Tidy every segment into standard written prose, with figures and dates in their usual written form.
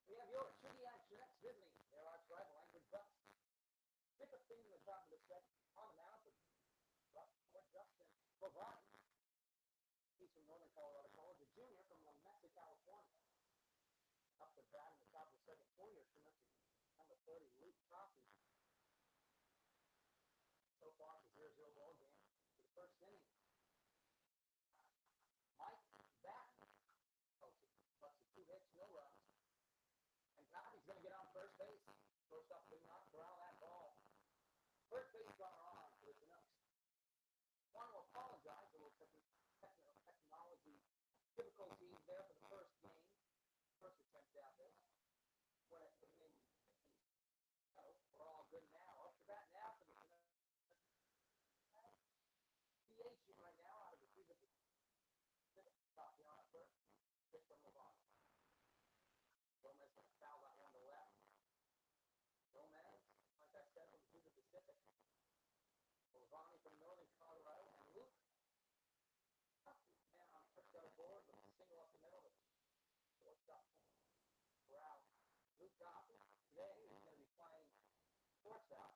We have your Chugiak Chinooks visiting their arch rival Anchorage Bucs. Fifth thing in the top of the set on the mound for Justin Bovani. He's from Northern Colorado College, a junior from La Mesa, California. Up to bat in the top of the second for your Chinooks is number 30, Luke Coffey. So far, it's a 0-0 ball game for the first inning. Mike Batten, Bucks with 2 hits, no runs. And Coffey's going to get on first base. First up, could not corral that ball. First base runner on for the Chinooks. Want to apologize for a little technology difficulties there for the first game. First attempt at this. When it we're all good now. Up to bat now for the Chinooks. DHing right now out of the 3 Coffey on at first. Pitch from Levon. Gomez going to foul that one to left. Gomez, like I said, from the Pacific. Bovani from Northern Colorado. And Luke Coffey, man on first out of board with a single up the middle. Shortstop corral. Luke Coffey today is going to be playing shortstop.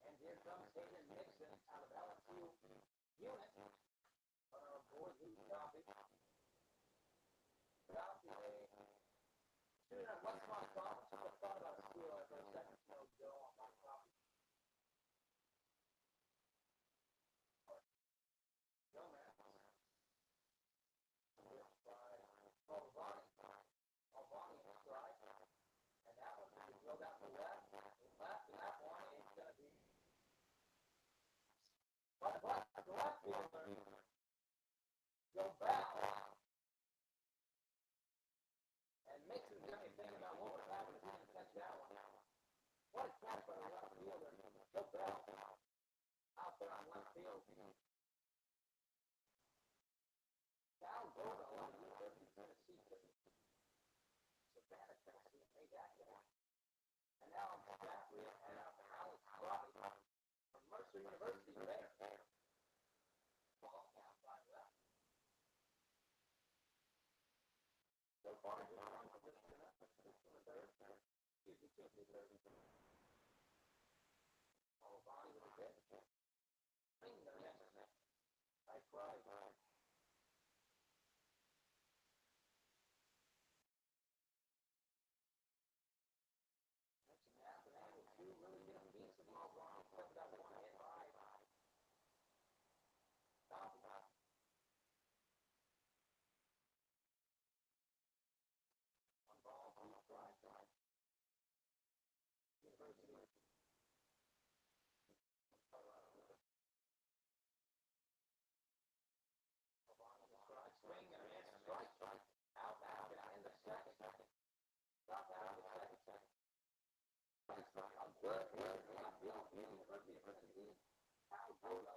And here comes Hayden Nixon out of LSU unit. On our board, Luke Coffey. Coffey, shooting at one small thought. I thought about a steal there for a second. No go on my Coffey. Gomez. Hit by Bovani. Bovani in stride. And that one is drilled out to the left. Left, and that one is going to be by the left fielder. Go back. And Mixon's going to be thinking about what would happen if he didn't catch that one. What a catch by the left fielder. Go back. Out there on left field. Cal Gordo on the University of Tennessee. Savannah, Tennessee, made that catch. And now I'm back with Alex Robbie from Mercer University there. Ball down by left. So far, good run for this Chinooks. From the third. Excuse me, to the third. Bovani with a pitch. Swing the miss. By Price. Really get a piece of ball wrong, except that one hit by Coffey. One ball, 2 strikes. University. Strike, swing, and a miss. Strike. Out now, in the second. Drop out in the second. Good. University of Tennessee. Cal Gordo.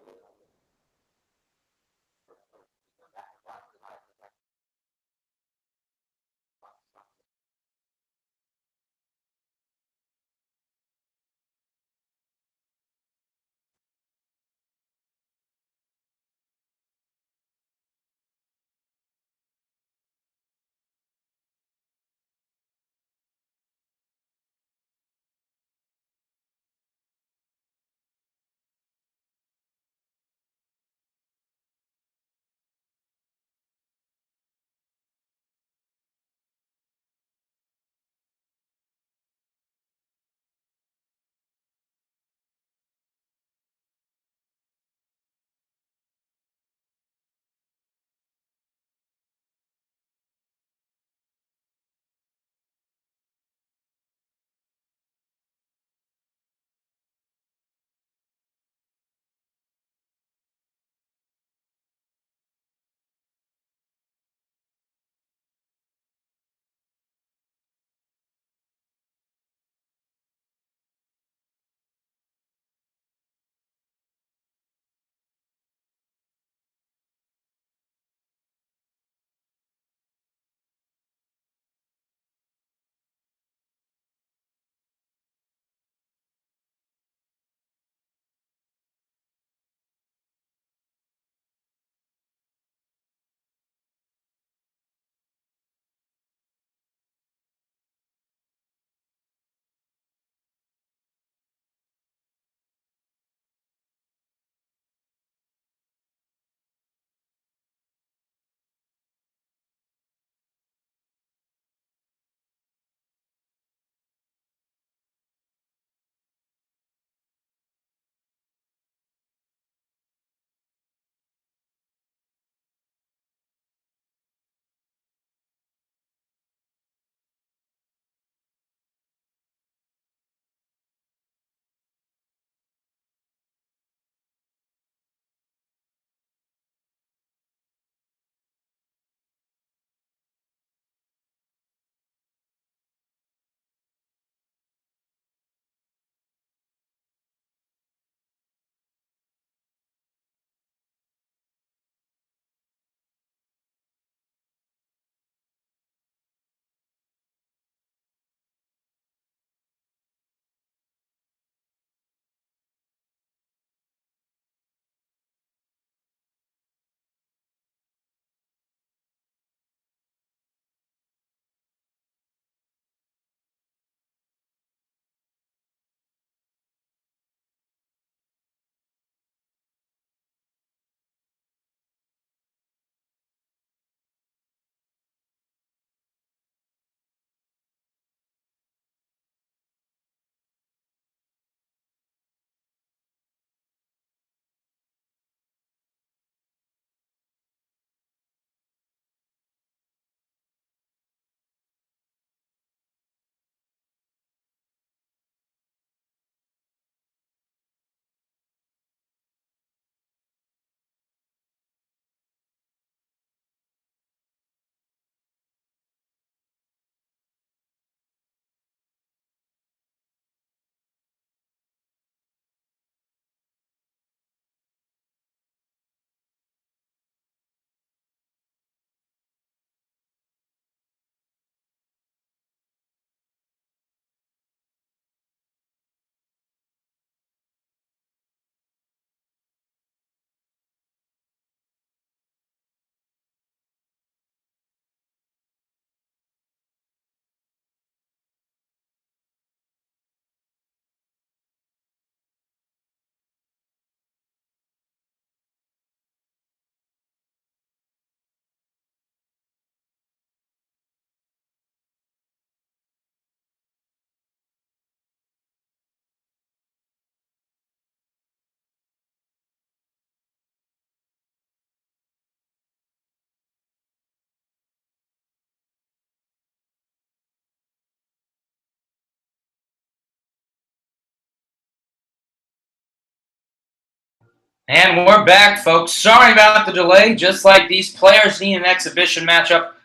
And we're back, folks. Sorry about the delay. Just like these players need an exhibition matchup,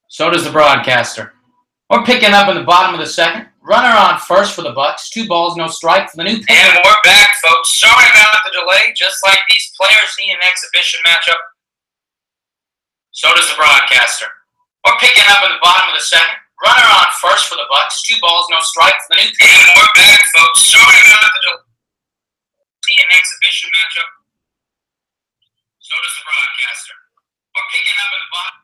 so does the broadcaster. We're picking up in the bottom of the second. Runner on first for the Bucs. 2 balls, no strike for the new pitcher. And we're back, folks. Sorry about the delay. Just like these players need an exhibition matchup, so does the broadcaster. We're picking up in the bottom of the second. Runner on first for the Bucs. 2 balls, no strike for the new pitcher. And we're back, folks. Sorry about the delay. An exhibition matchup, so does the broadcaster. We're picking up in the bottom.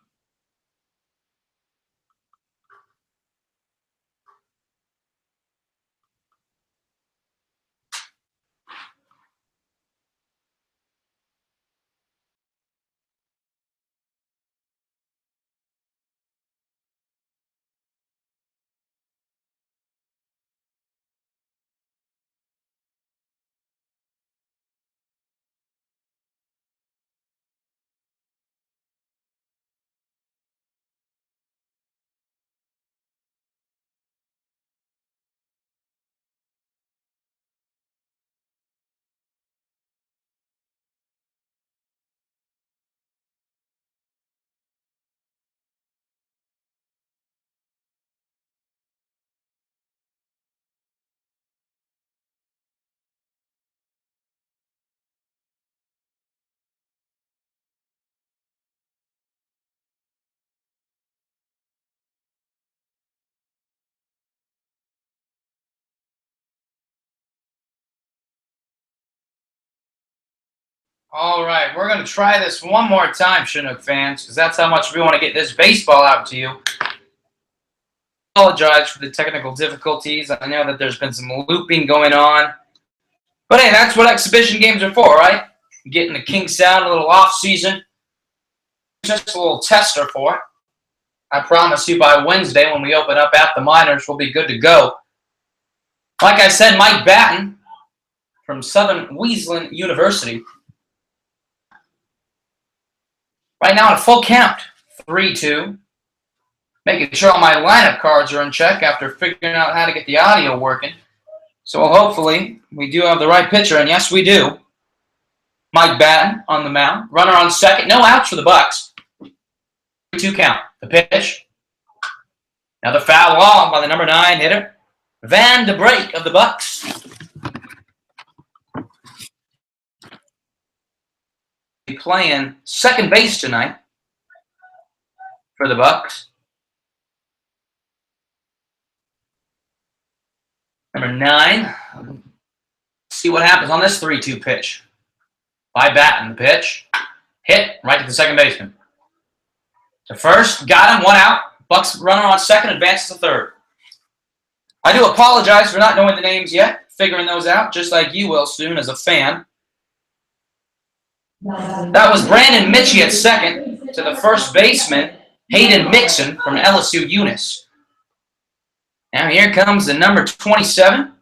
All right, we're going to try this one more time, Chinook fans, because that's how much we want to get this baseball out to you. Apologize for the technical difficulties. I know that there's been some looping going on. But hey, that's what exhibition games are for, right? Getting the kinks out, a little off-season. Just a little tester for it. I promise you by Wednesday when we open up at the minors, we'll be good to go. Like I said, Mike Batten from Southern Wesleyan University. Right now at full count, 3-2. Making sure all my lineup cards are in check after figuring out how to get the audio working. So hopefully we do have the right pitcher, and yes, we do. Mike Batten on the mound. Runner on second. No outs for the Bucs. 3-2 count. The pitch. Another foul ball by the number 9 hitter, Van de Break of the Bucs. Playing second base tonight for the Bucs. Number 9. Let's see what happens on this 3-2 pitch. By Batten, the pitch. Hit right to the second baseman. To first, got him, 1 out. Bucs runner on second, advances to third. I do apologize for not knowing the names yet. Figuring those out, just like you will soon as a fan. That was Brandon Mitchie at second to the first baseman, Hayden Mixon from LSU Eunice. Now here comes the number 27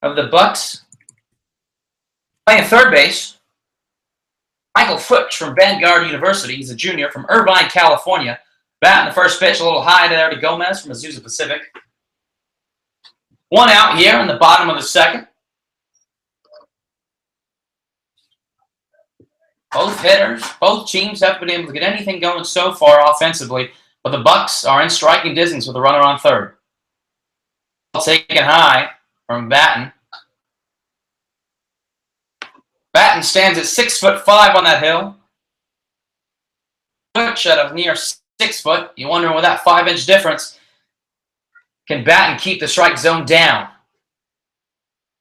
of the Bucs. Playing third base, Michael Futch from Vanguard University. He's a junior from Irvine, California. Batting the first pitch, a little high there to Gomez from Azusa Pacific. 1 out here in the bottom of the second. Both hitters, both teams haven't been able to get anything going so far offensively, but the Bucs are in striking distance with a runner on third. Taken high from Batten. Batten stands at 6'5" on that hill. Futch at a near 6 foot. You're wondering with that 5-inch difference, can Batten keep the strike zone down?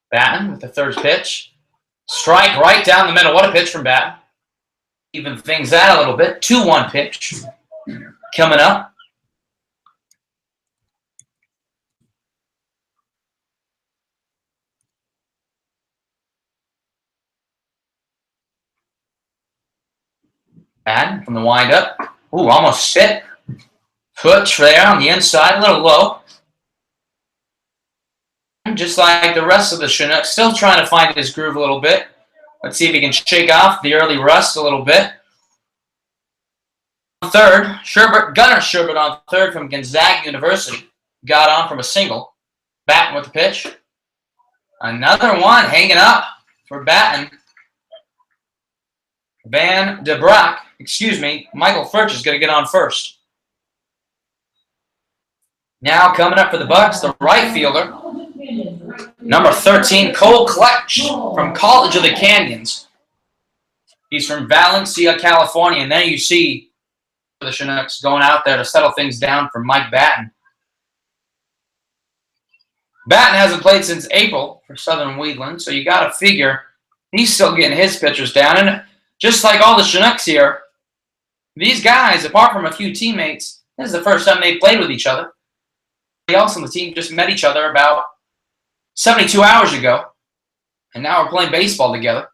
Batten with the third pitch. Strike right down the middle. What a pitch from Batten. Even things out a little bit. 2-1 pitch coming up. Batten from the windup. Ooh, almost hit. Futch there on the inside, a little low. Just like the rest of the Chinooks, still trying to find his groove a little bit. Let's see if he can shake off the early rust a little bit. Third, Gunnar Sherbert on third from Gonzaga University. Got on from a single. Batten with the pitch. Another one hanging up for Batten. Van de Broek, excuse me, Michael Furch is going to get on first. Now coming up for the Bucs, the right fielder, number 13, Cole Clutch from College of the Canyons. He's from Valencia, California. And then you see the Chinooks going out there to settle things down for Mike Batten. Batten hasn't played since April for Southern Wheatland, so you got to figure he's still getting his pitchers down. And just like all the Chinooks here, these guys, apart from a few teammates, this is the first time they've played with each other. Everybody else on the team just met each other about 72 hours ago, and now we're playing baseball together.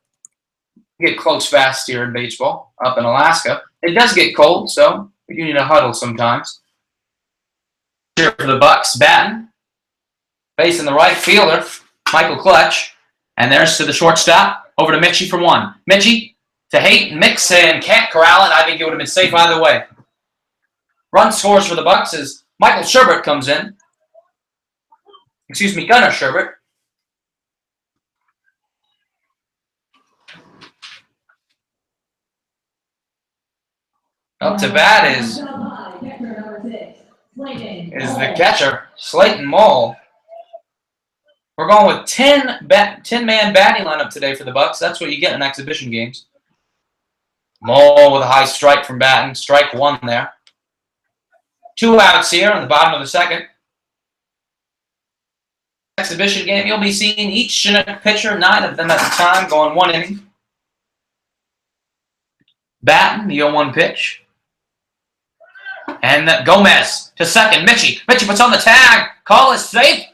We get close fast here in baseball up in Alaska. It does get cold, so we do need a huddle sometimes. Here for the Bucs, Batten. Facing the right fielder, Michael Clutch. And there's to the shortstop. Over to Mitchie for one. Mitchie to Haight, Mix, and can't corral it. I think it would have been safe either way. Run scores for the Bucs as Michael Sherbert comes in. Excuse me, Gunnar Sherbert. Up to bat is the catcher, Slayton Mull. We're going with 10-man batting lineup today for the Bucs. That's what you get in exhibition games. Mull with a high strike from Batten. Strike one there. 2 outs here on the bottom of the second. Exhibition game, you'll be seeing each Chinook pitcher, 9 of them at a time, going 1 inning. Batten, the 0-1 pitch. And Gomez to second. Mitchie puts on the tag. Call is safe.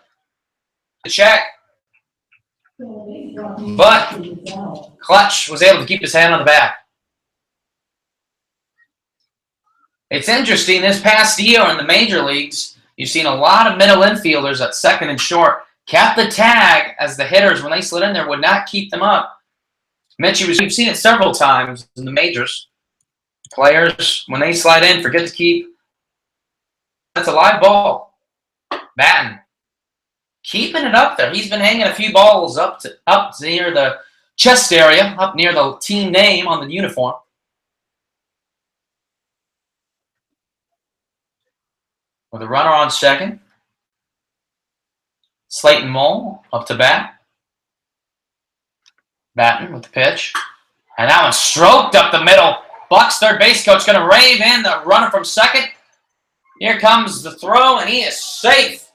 The check. But Clutch was able to keep his hand on the bat. It's interesting, this past year in the major leagues, you've seen a lot of middle infielders at second and short kept the tag as the hitters, when they slid in there, would not keep them up. Mitchie, we've seen it several times in the majors. Players, when they slide in, forget to keep. That's a live ball. Batten keeping it up there. He's been hanging a few balls up near the chest area, up near the team name on the uniform. With a runner on second. Slayton Mull up to bat. Batten with the pitch. And that one stroked up the middle. Bucs third base coach going to rave in the runner from second. Here comes the throw, and he is safe.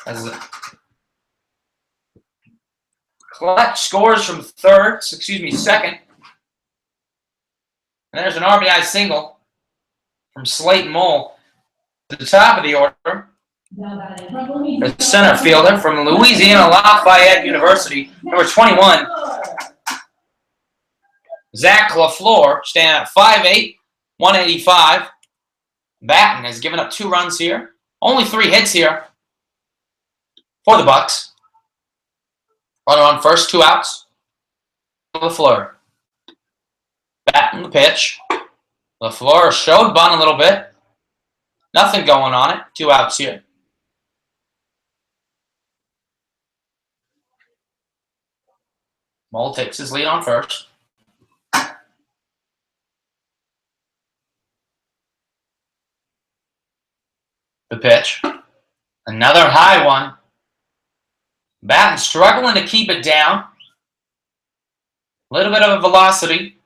As Clutch scores from second. And there's an RBI single from Slayton Mull. To the top of the order, the center fielder from Louisiana Lafayette University, number 21, Zach LaFleur, standing at 5'8", 185. Batten has given up 2 runs here. Only 3 hits here for the Bucs. Runner on first, 2 outs. LaFleur. Batten the pitch. LaFleur showed bunt a little bit. Nothing going on it. 2 outs here. Mull takes his lead on first. The pitch. Another high one. Batten struggling to keep it down. A little bit of a velocity.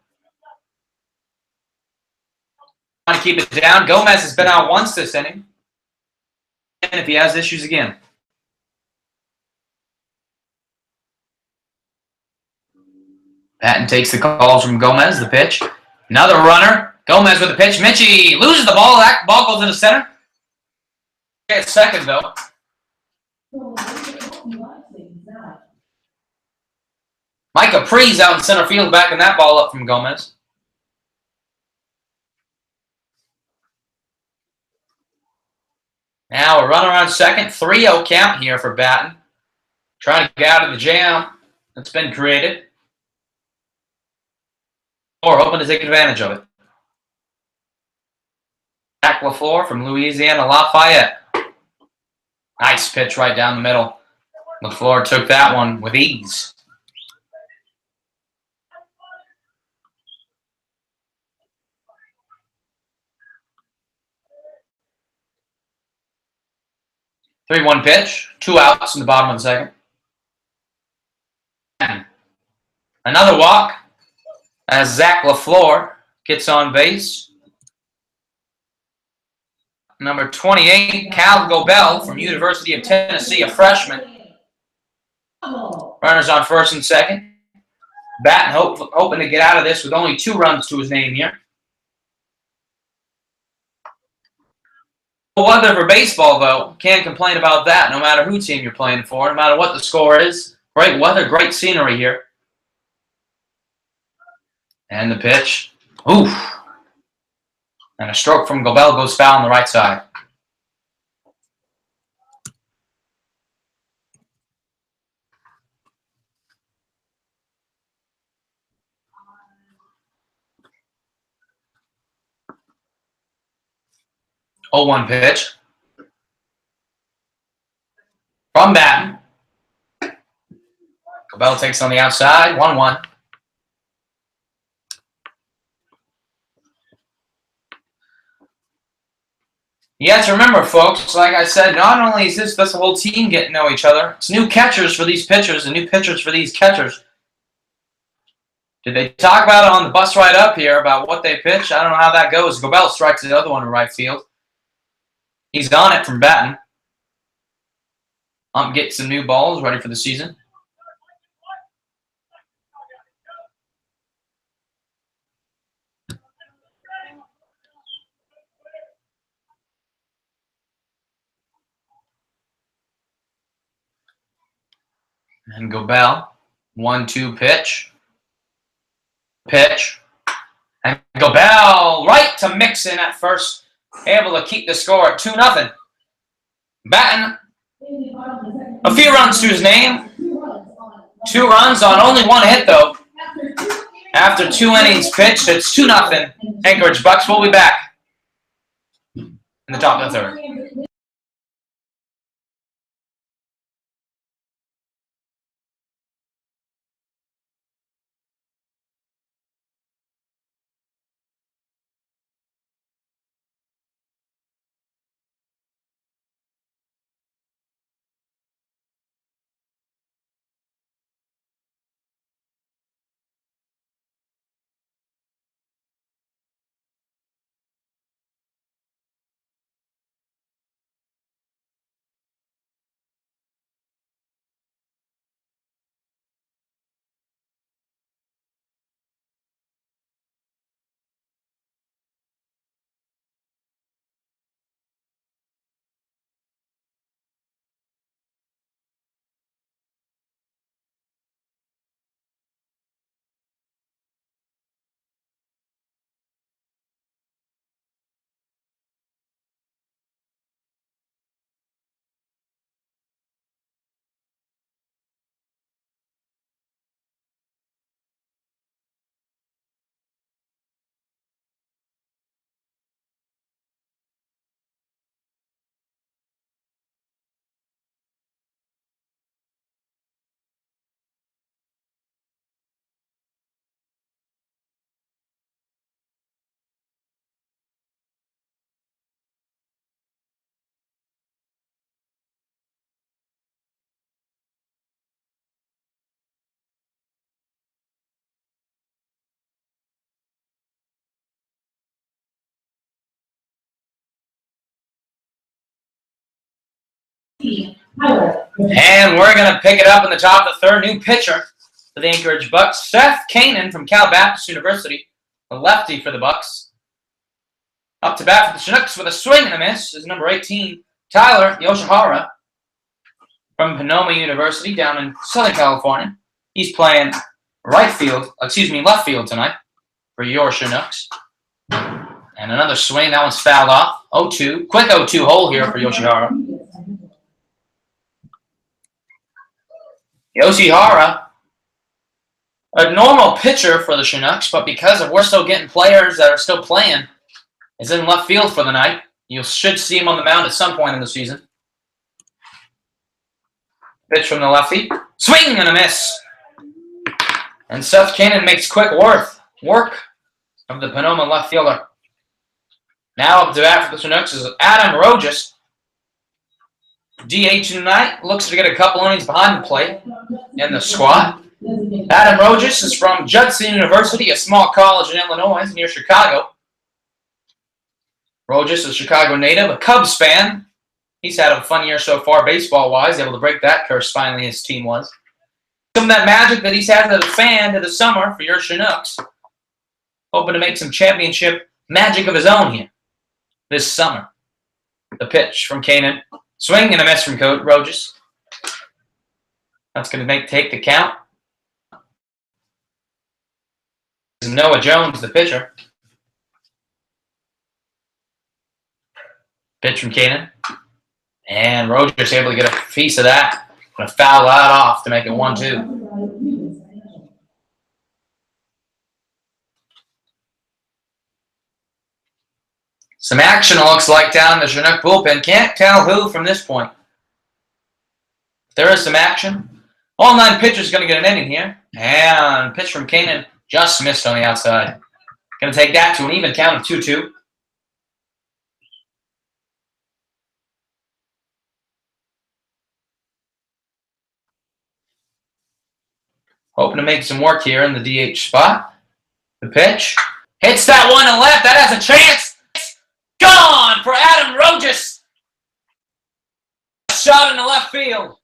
Trying to keep it down. Gomez has been out once this inning. And if he has issues again. Batten takes the calls from Gomez. The pitch. Another runner. Gomez with the pitch. Mitchie loses the ball. That ball goes into center. At second, though. Mike Capri's out in center field, backing that ball up from Gomez. Now a runner on second. 3-0 count here for Batten. Trying to get out of the jam that's been created. Or hoping to take advantage of it. Zach LaFleur from Louisiana Lafayette. Nice pitch right down the middle. LaFleur took that one with ease. 3-1 pitch. 2 outs in the bottom of the second. Another walk as Zach LaFleur gets on base. Number 28, Cal Gobel from University of Tennessee, a freshman. Runners on first and second. Batten hoping to get out of this with only 2 runs to his name here. Weather for baseball, though. Can't complain about that, no matter who team you're playing for, no matter what the score is. Great weather, great scenery here. And the pitch. Oof. And a stroke from Gobel goes foul on the right side. Oh, 1 pitch. From Batten. Gobel takes on the outside. 1-1. You have to remember, folks, like I said, not only is this the whole team getting to know each other, it's new catchers for these pitchers and new pitchers for these catchers. Did they talk about it on the bus ride up here about what they pitch? I don't know how that goes. Gobel strikes the other one in right field. He's on it from Batten. Get some new balls ready for the season. And Gobel, 1-2 pitch. Pitch. And Gobel right to Mixon at first. Able to keep the score at 2-0. Batten, a few runs to his name. 2 runs on only 1 hit, though. After 2 innings pitched, it's 2-0. Anchorage Bucs will be back in the top of the 3rd. And we're going to pick it up in the top of the 3rd. New pitcher for the Anchorage Bucs, Seth Kanan from Cal Baptist University, the lefty for the Bucs. Up to bat for the Chinooks with a swing and a miss is number 18, Tyler Yoshihara from Sonoma University down in Southern California. He's playing left field tonight for your Chinooks. And another swing. That one's fouled off. 0-2. Quick 0-2 hole here for Yoshihara. Yoshihara, a normal pitcher for the Chinooks, but because we're still getting players that are still playing, is in left field for the night. You should see him on the mound at some point in the season. Pitch from the lefty. Swing and a miss. And Seth Kanan makes quick work of the Sonoma left fielder. Now up to bat for the Chinooks is Adam Rojas. DH tonight. Looks to get a couple innings behind the plate in the squad. Adam Rojas is from Judson University, a small college in Illinois near Chicago. Rojas is a Chicago native, a Cubs fan. He's had a fun year so far baseball-wise, able to break that curse finally, his team was. Some of that magic that he's had as a fan to the summer for your Chinooks. Hoping to make some championship magic of his own here this summer. The pitch from Kanan. Swing and a miss from Rojas. That's going to take the count. Noah Jones, the pitcher. Pitch from Kanan. And Rojas able to get a piece of that. Going to foul that off to make it 1-2. Some action it looks like down in the Chinook bullpen. Can't tell who from this point. There is some action. All 9 pitchers going to get an inning here. And pitch from Kanan just missed on the outside. Going to take that to an even count of 2-2. Hoping to make some work here in the DH spot. The pitch. Hits that one to left. That has a chance. Gone for Adam Rojas. A shot in the left field.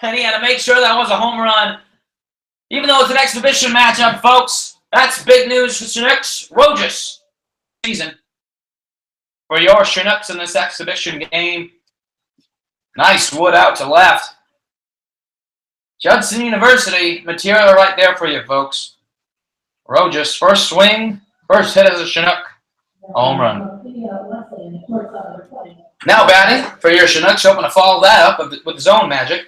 And he had to make sure that was a home run. Even though it's an exhibition matchup, folks, that's big news for Chinooks. Rojas season for your Chinooks in this exhibition game. Nice wood out to left. Judson University material right there for you, folks. Rojas, first swing, first hit as a Chinook. Home run. Now batting for your Chinooks, hoping to follow that up with his own magic.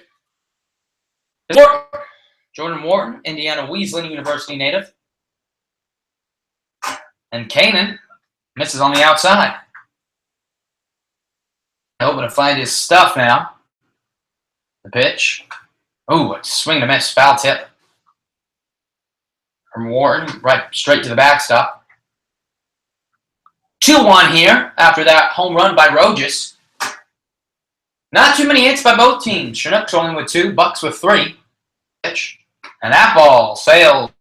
Jordan Wharton, Indiana Wesleyan University native. And Kanan misses on the outside. Hoping to find his stuff now. The pitch. Ooh, a swing and a miss, foul tip. From Wharton, right straight to the backstop. 2-1 here after that home run by Rojas. Not too many hits by both teams. Chinooks only with 2, Bucs with 3. Pitch. And that ball sails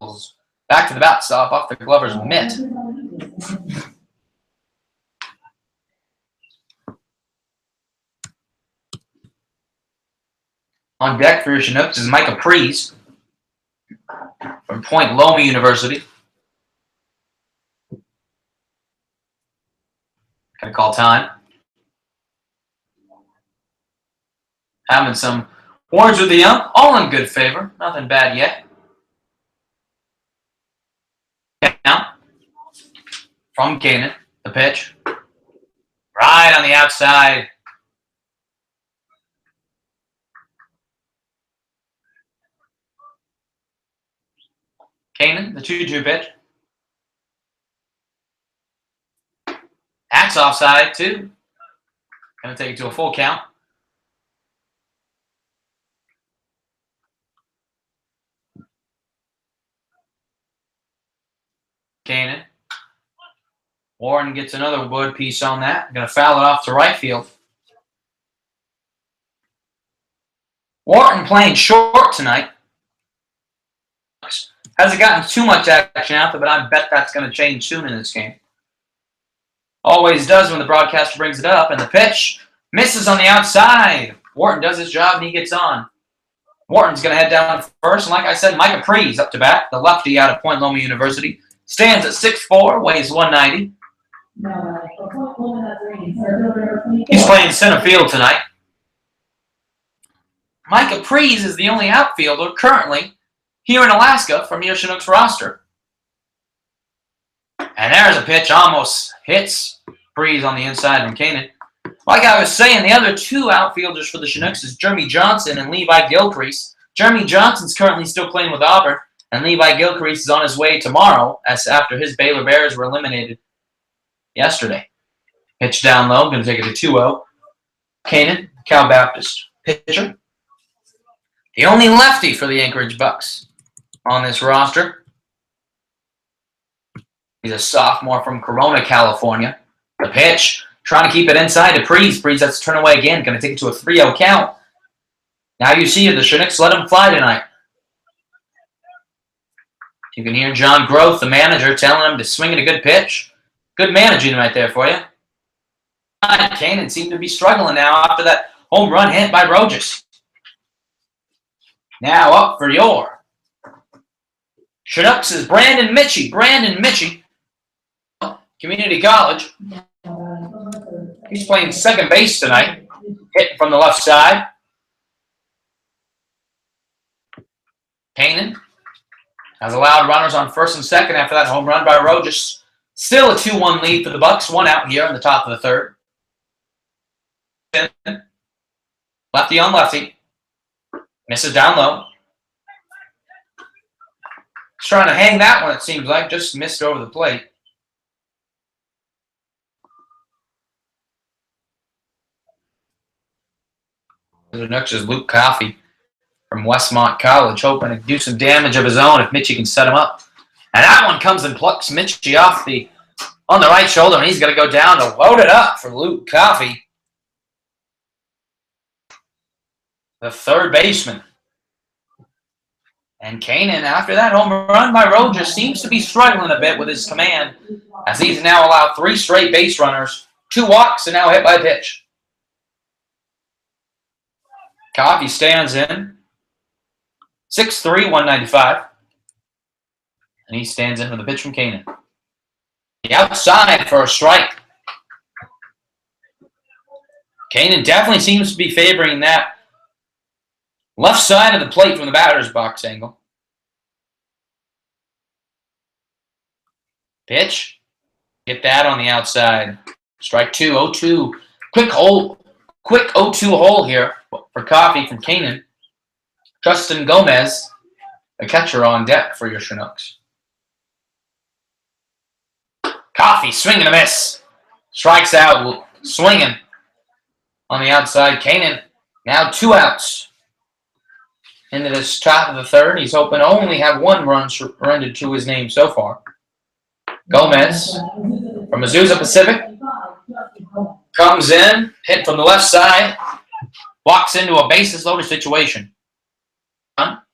back to the backstop off the Glover's mitt. On deck for your Chinooks is Micah Prees from Point Loma University. Gonna call time. Having some words with the young, all in good favor. Nothing bad yet. Now, from Kanan, the pitch. Right on the outside. Kanan, the 2-2 pitch. That's offside, too. Going to take it to a full count. Kanan. Warren gets another wood piece on that. Going to foul it off to right field. Wharton playing short tonight. Hasn't gotten too much action out there, but I bet that's going to change soon in this game. Always does when the broadcaster brings it up. And the pitch misses on the outside. Wharton does his job and he gets on. Wharton's going to head down first. And like I said, Micah Prees up to bat, the lefty out of Point Loma University. Stands at 6'4", weighs 190. He's playing center field tonight. Micah Prees is the only outfielder currently here in Alaska from your Chinooks roster. And there's a pitch, almost hits Prees on the inside from Kanan. Like I was saying, the other 2 outfielders for the Chinooks is Jeremy Johnson and Levi Gilcrease. Jeremy Johnson's currently still playing with Auburn, and Levi Gilcrease is on his way tomorrow as after his Baylor Bears were eliminated yesterday. Pitch down low, going to take it to 2-0. Kanan, Cal Baptist pitcher. The only lefty for the Anchorage Bucs on this roster. He's a sophomore from Corona, California. The pitch Trying to keep it inside to Preez. Preez has to turn away again. Going to take it to a 3-0 count. Now you see the Chinooks let him fly tonight. You can hear John Groth, the manager, telling him to swing at a good pitch. Good managing right there for you. Kanan seemed to be struggling now after that home run hit by Rojas. Now up for your Chinooks is Brandon Mitchie. Brandon Mitchie, community college. He's playing second base tonight, hitting from the left side. Kanan has allowed runners on first and second after that home run by Rojas. Still a 2-1 lead for the Bucs. One out here in the top of the third. Lefty on lefty. Misses down low. He's trying to hang that one, it seems like. Just missed over the plate. The next is Luke Coffey from Westmont College, hoping to do some damage of his own if Mitchie can set him up. And that one comes and plucks Mitchie off on the right shoulder, and he's going to go down to load it up for Luke Coffey, the third baseman. And Kanan, after that home run by Rojas, seems to be struggling a bit with his command, as he's now allowed 3 straight base runners, 2 walks, and now hit by a pitch. Coffey stands in. 6'3", 195. And he stands in for the pitch from Kanan. The outside for a strike. Kanan definitely seems to be favoring that left side of the plate from the batter's box angle. Pitch. Get that on the outside. Strike 2, 0-2. Quick 0-2 hole here for Coffey from Kanan. Justin Gomez, a catcher on deck for your Chinooks. Coffey, swing and a miss. Strikes out, swinging on the outside. Kanan, now 2 outs. Into this top of the third. He's hoping to only have 1 run surrendered to his name so far. Gomez from Azusa Pacific comes in, hit from the left side, walks into a bases loaded situation.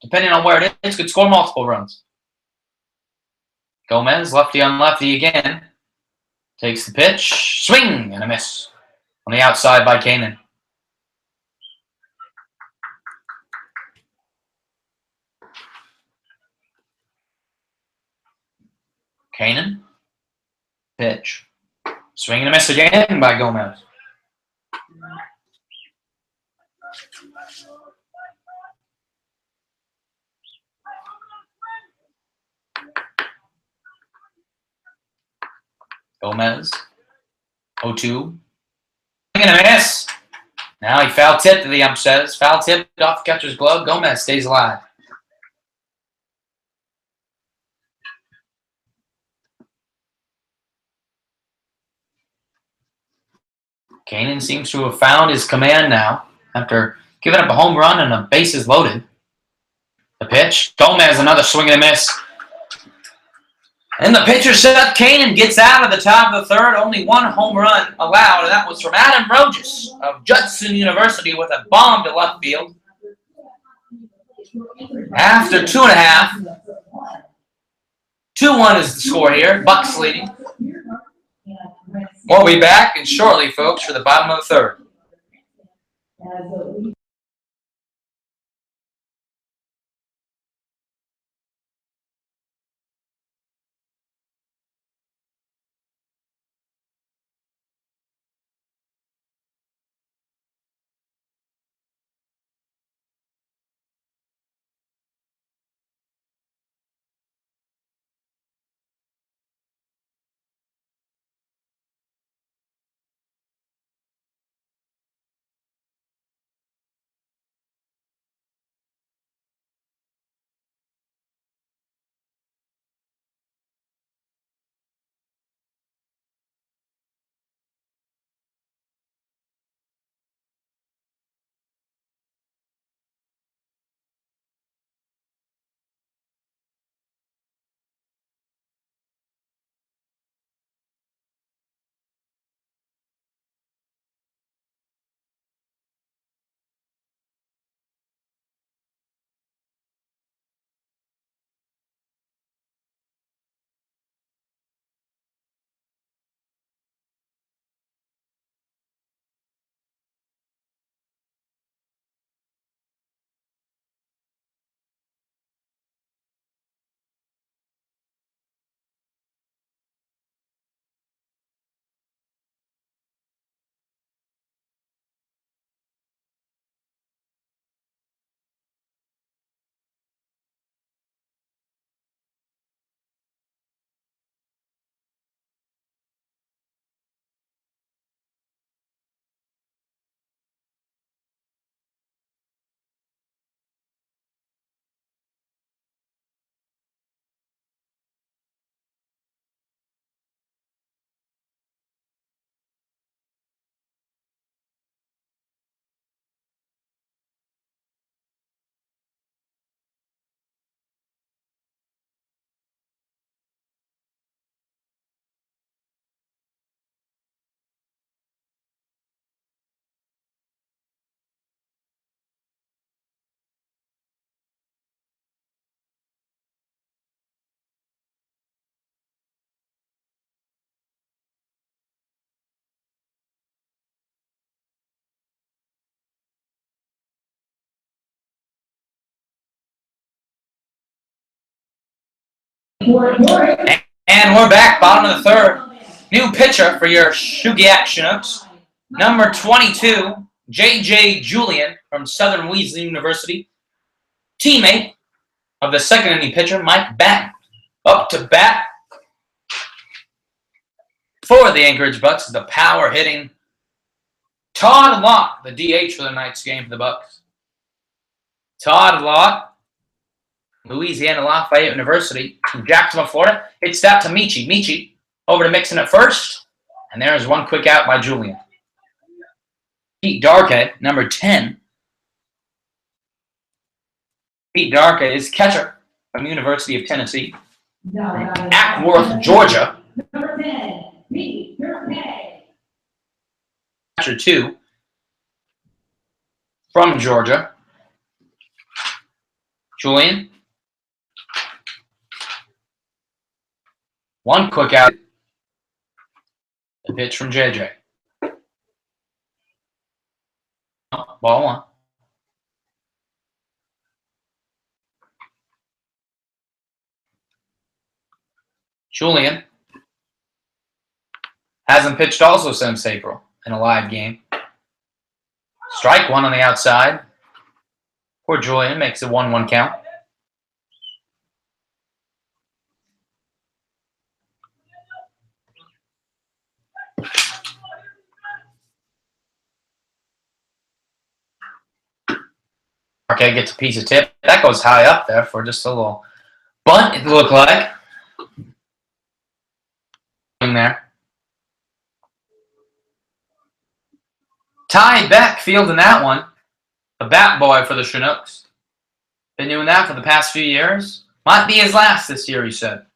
Depending on where it is, could score multiple runs. Gomez, lefty on lefty again, takes the pitch, swing and a miss on the outside by Kanan. Kanan, pitch, swing and a miss again by Gomez. Gomez, 0-2. Swing and a miss. Now he foul tipped, the ump says. Foul tipped off the catcher's glove. Gomez stays alive. Kanan seems to have found his command now after giving up a home run and a bases loaded. The pitch. Gomez, another swing and a miss. And the pitcher Seth Kanan gets out of the top of the third. Only 1 home run allowed, and that was from Adam Rojas of Judson University with a bomb to left field. After 2.5. 2-1 is the score here. Bucs leading. We'll be back in shortly, folks, for the bottom of the third. And we're back, bottom of the third. New pitcher for your Chugiak Chinooks. Number 22, J.J. Julian from Southern Weasley University. Teammate of the second inning pitcher, Mike Batten. Up to bat for the Anchorage Bucs, the power hitting Todd Lott, the DH for the night's game for the Bucs. Todd Lott, Louisiana Lafayette University from Jacksonville, Florida. Hits that to Michi. Michi over to Mixon at first. And there's one quick out by Julian. Pete Darkhead, number 10. Pete Darkhead is catcher from the University of Tennessee. Ackworth, Georgia. Number 10, Pete Darkhead. Catcher 2 from Georgia. Julian. One quick out. The pitch from JJ. Ball one. Julian hasn't pitched also since April in a live game. Strike one on the outside. Poor Julian makes a 1-1 count. Okay, gets a piece of tip. That goes high up there for just a little bunt, it looked like. In there. Ty Beck fielding that one. The bat boy for the Chinooks. Been doing that for the past few years. Might be his last this year, he said.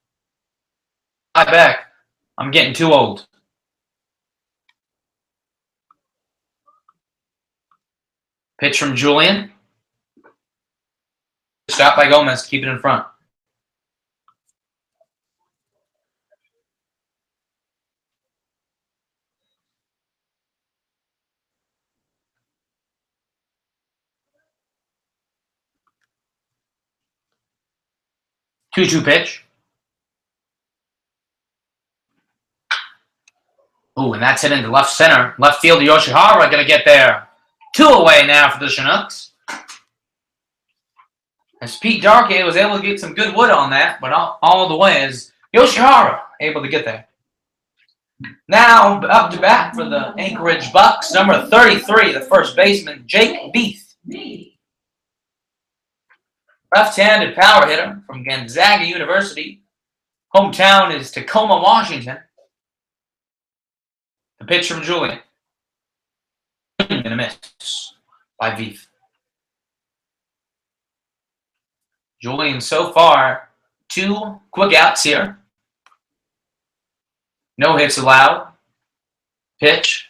Ty Beck, I'm getting too old. Pitch from Julian. Shot by Gomez, keep it in front. Two-two pitch. Ooh, and that's hit into left center. Left field, Yoshihara going to get there. 2 away now for the Chinooks. As Pete Darkhead was able to get some good wood on that, but all the way is Yoshihara able to get there. Now up to bat for the Anchorage Bucs, number 33, the first baseman, Jake Beath. Left-handed power hitter from Gonzaga University. Hometown is Tacoma, Washington. The pitch from Julian. And a miss by Beath. Julian so far, 2 quick outs here. No hits allowed. Pitch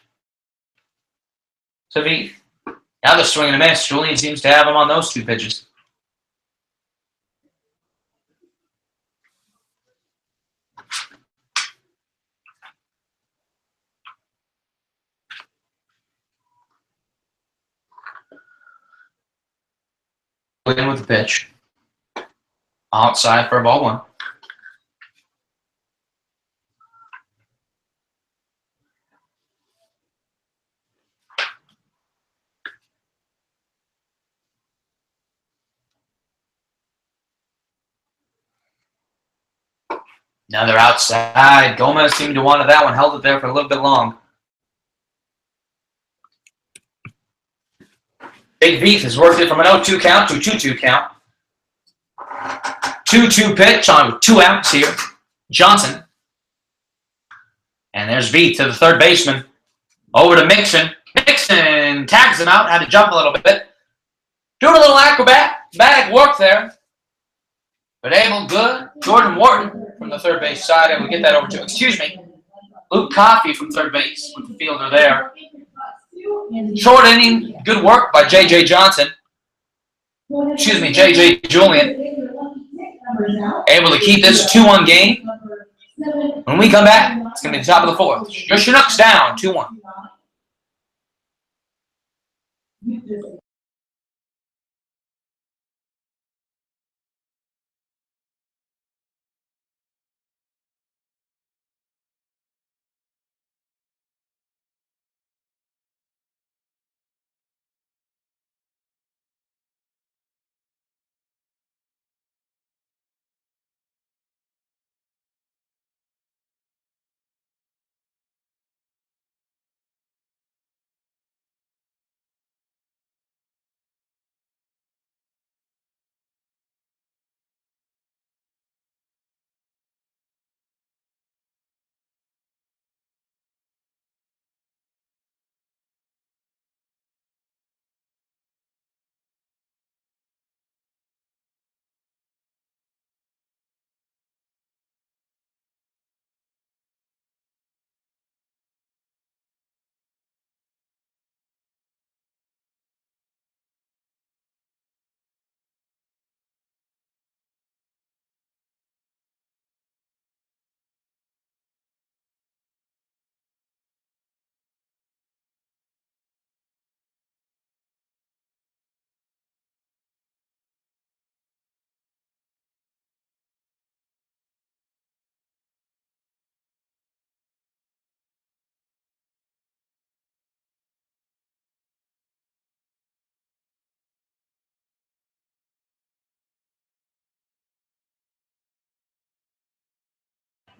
to Beath. Now the swing and a miss. Julian seems to have him on those 2 pitches. In with the pitch. Outside for ball 1. Now they're outside. Gomez seemed to want that one. Held it there for a little bit long. Big Beath has worked it from an 0-2 count to a 2-2 count. 2-2 pitch on 2 outs here. Johnson. And there's Beath to the third baseman. Over to Mixon. Mixon tags him out. Had to jump a little bit. Doing a little acrobatic work there. But able good. Jordan Wharton from the third base side. Able to get that over to, excuse me, Luke Coffey from third base with the fielder there. Short inning, good work by J.J. Johnson. Excuse me, J.J. Julian. Able to keep this 2-1 game. When we come back, it's going to be the top of the 4th. Your Chinooks down 2-1.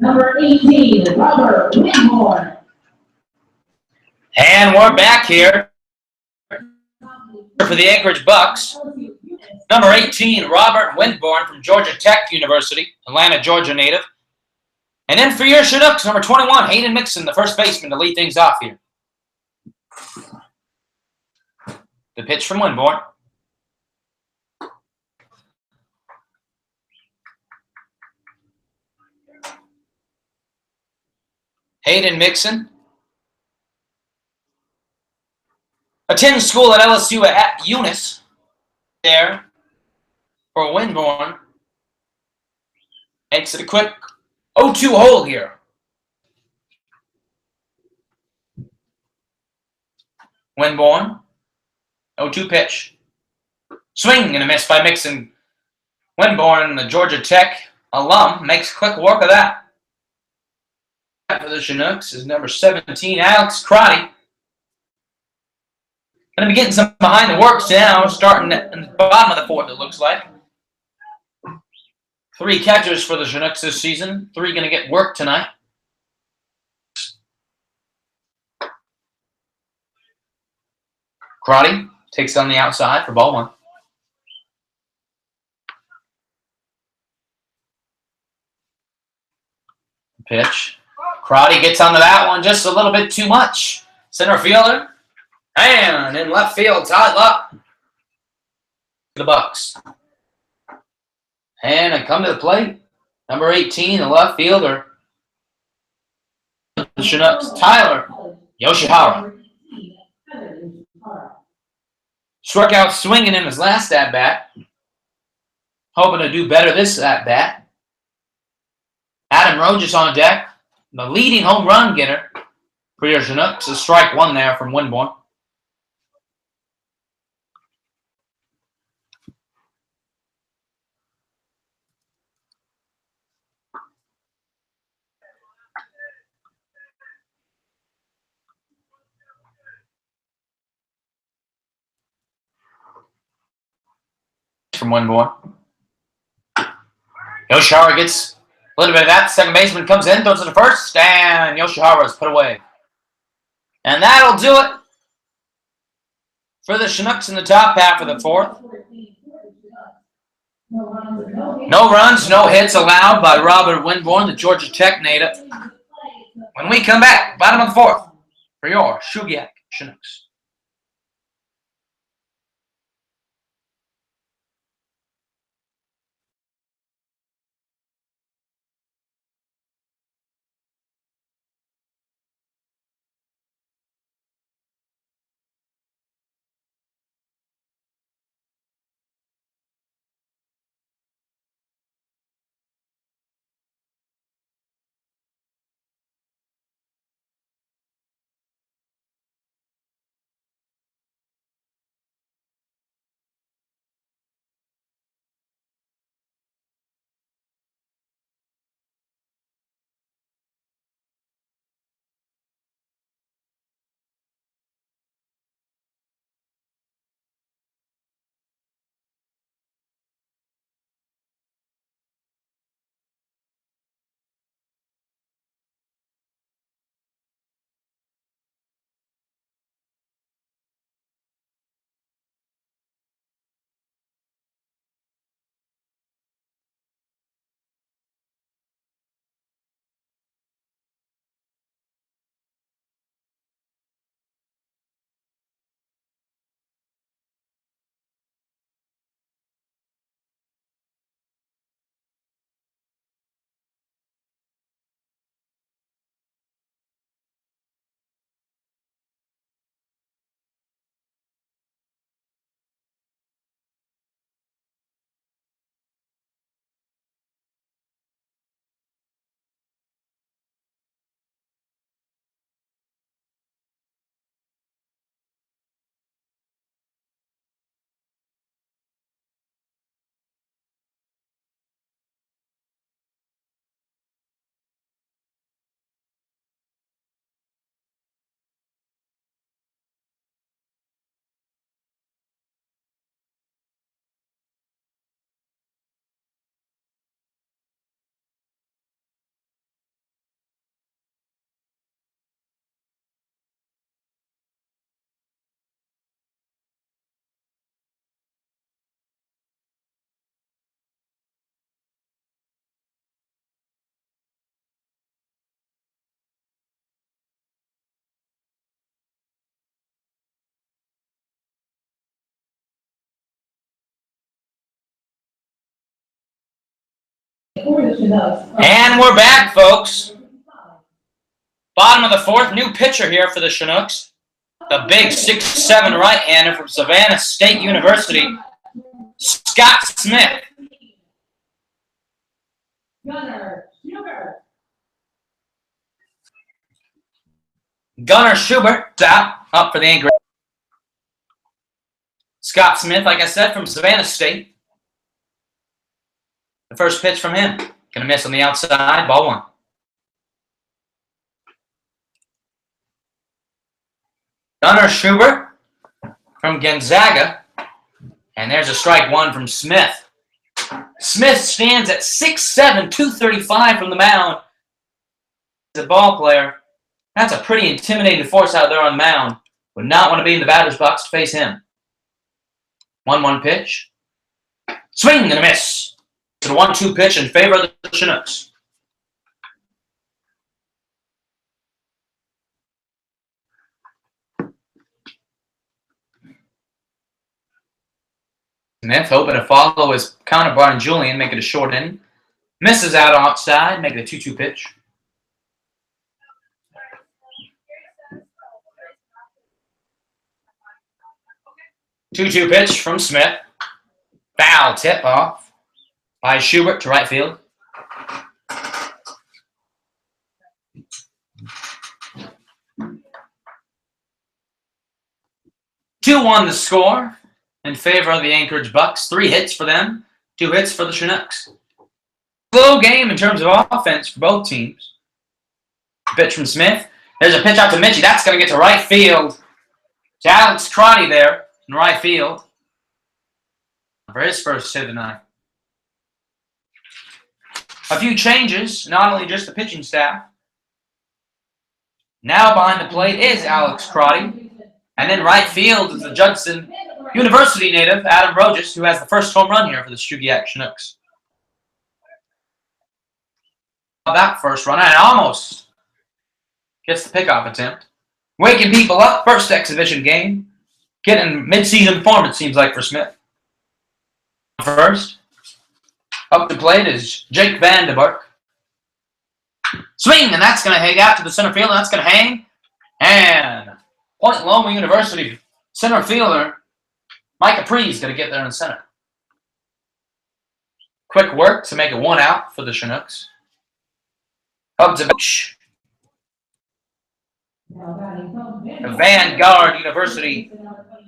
Number 18, Robert Whitmore. And we're back here for the Anchorage Bucs. Number 18, Robert Winborn from Georgia Tech University, Atlanta, Georgia native. And then for your Chinooks, number 21, Hayden Mixon, the first baseman, to lead things off here. The pitch from Winborn. Hayden Mixon attends school at LSU at Eunice there for Winborn. Makes it a quick 0-2 hole here. Winborn, 0-2 pitch. Swing and a miss by Mixon. Winborn, the Georgia Tech alum, makes quick work of that. For the Chinooks is number 17, Alex Crotty. Going to be getting some behind the works now, starting in the bottom of the fourth, it looks like. 3 catchers for the Chinooks this season. 3 going to get work tonight. Crotty takes it on the outside for ball 1. Pitch. Crotty gets onto that one just a little bit too much. Center fielder. And in left field, Todd Luck. The Bucs. And I come to the plate. Number 18, the left fielder. The Chinooks, Tyler Yoshihara. Struck out swinging in his last at-bat. Hoping to do better this at-bat. Adam Roach is on deck. The leading home run getter for your Chinooks. A strike 1 there from Winborn. From Winborn. Yoshihara gets a little bit of that. Second baseman comes in, throws it to first, and Yoshihara is put away. And that'll do it for the Chinooks in the top half of the fourth. No runs, no hits allowed by Robert Winborn, the Georgia Tech native. When we come back, bottom of the fourth, for your Chugiak Chinooks. And we're back, folks. Bottom of the fourth, new pitcher here for the Chinooks. The big 6'7" right-hander from Savannah State University, Scott Smith. Gunnar Schubert's out, up for the Anchorage. Scott Smith, like I said, from Savannah State. The first pitch from him. Gonna miss on the outside, ball one. Gunnar Schubert from Gonzaga. And there's a strike one from Smith. Smith stands at 6'7", 235 from the mound. As a ball player, that's a pretty intimidating force out there on the mound. Would not want to be in the batter's box to face him. 1-1 pitch. Swing and a miss. It's a 1-2 pitch in favor of the Chinooks. Smith hoping to follow his counterpart in Julian, make it a short inning. Misses out outside, make it a 2-2 pitch. Two-two pitch from Smith. Foul tip off by Schubert to right field. Two-one the score in favor of the Anchorage Bucs. 3 hits for them, 2 hits for the Chinooks. Slow game in terms of offense for both teams. Pitch from Smith. There's a pitch out to Mitchie. That's going to get to right field. To Alex Crotty there in right field for his first hit of the night. A few changes, not only just the pitching staff. Now behind the plate is Alex Crotty. And in right field is the Judson University native, Adam Brogus, who has the first home run here for the Chugiak Chinooks. That first run, and almost gets the pickoff attempt. Waking people up, first exhibition game. Getting mid-season form, it seems like, for Smith. First, up the plate is Jake Vandenberg. Swing, and that's going to hang out to the center field, and that's going to hang. And Point Loma University center fielder Mike Capri is going to get there in center. Quick work to make it 1 out for the Chinooks. Up to bench. The Vanguard University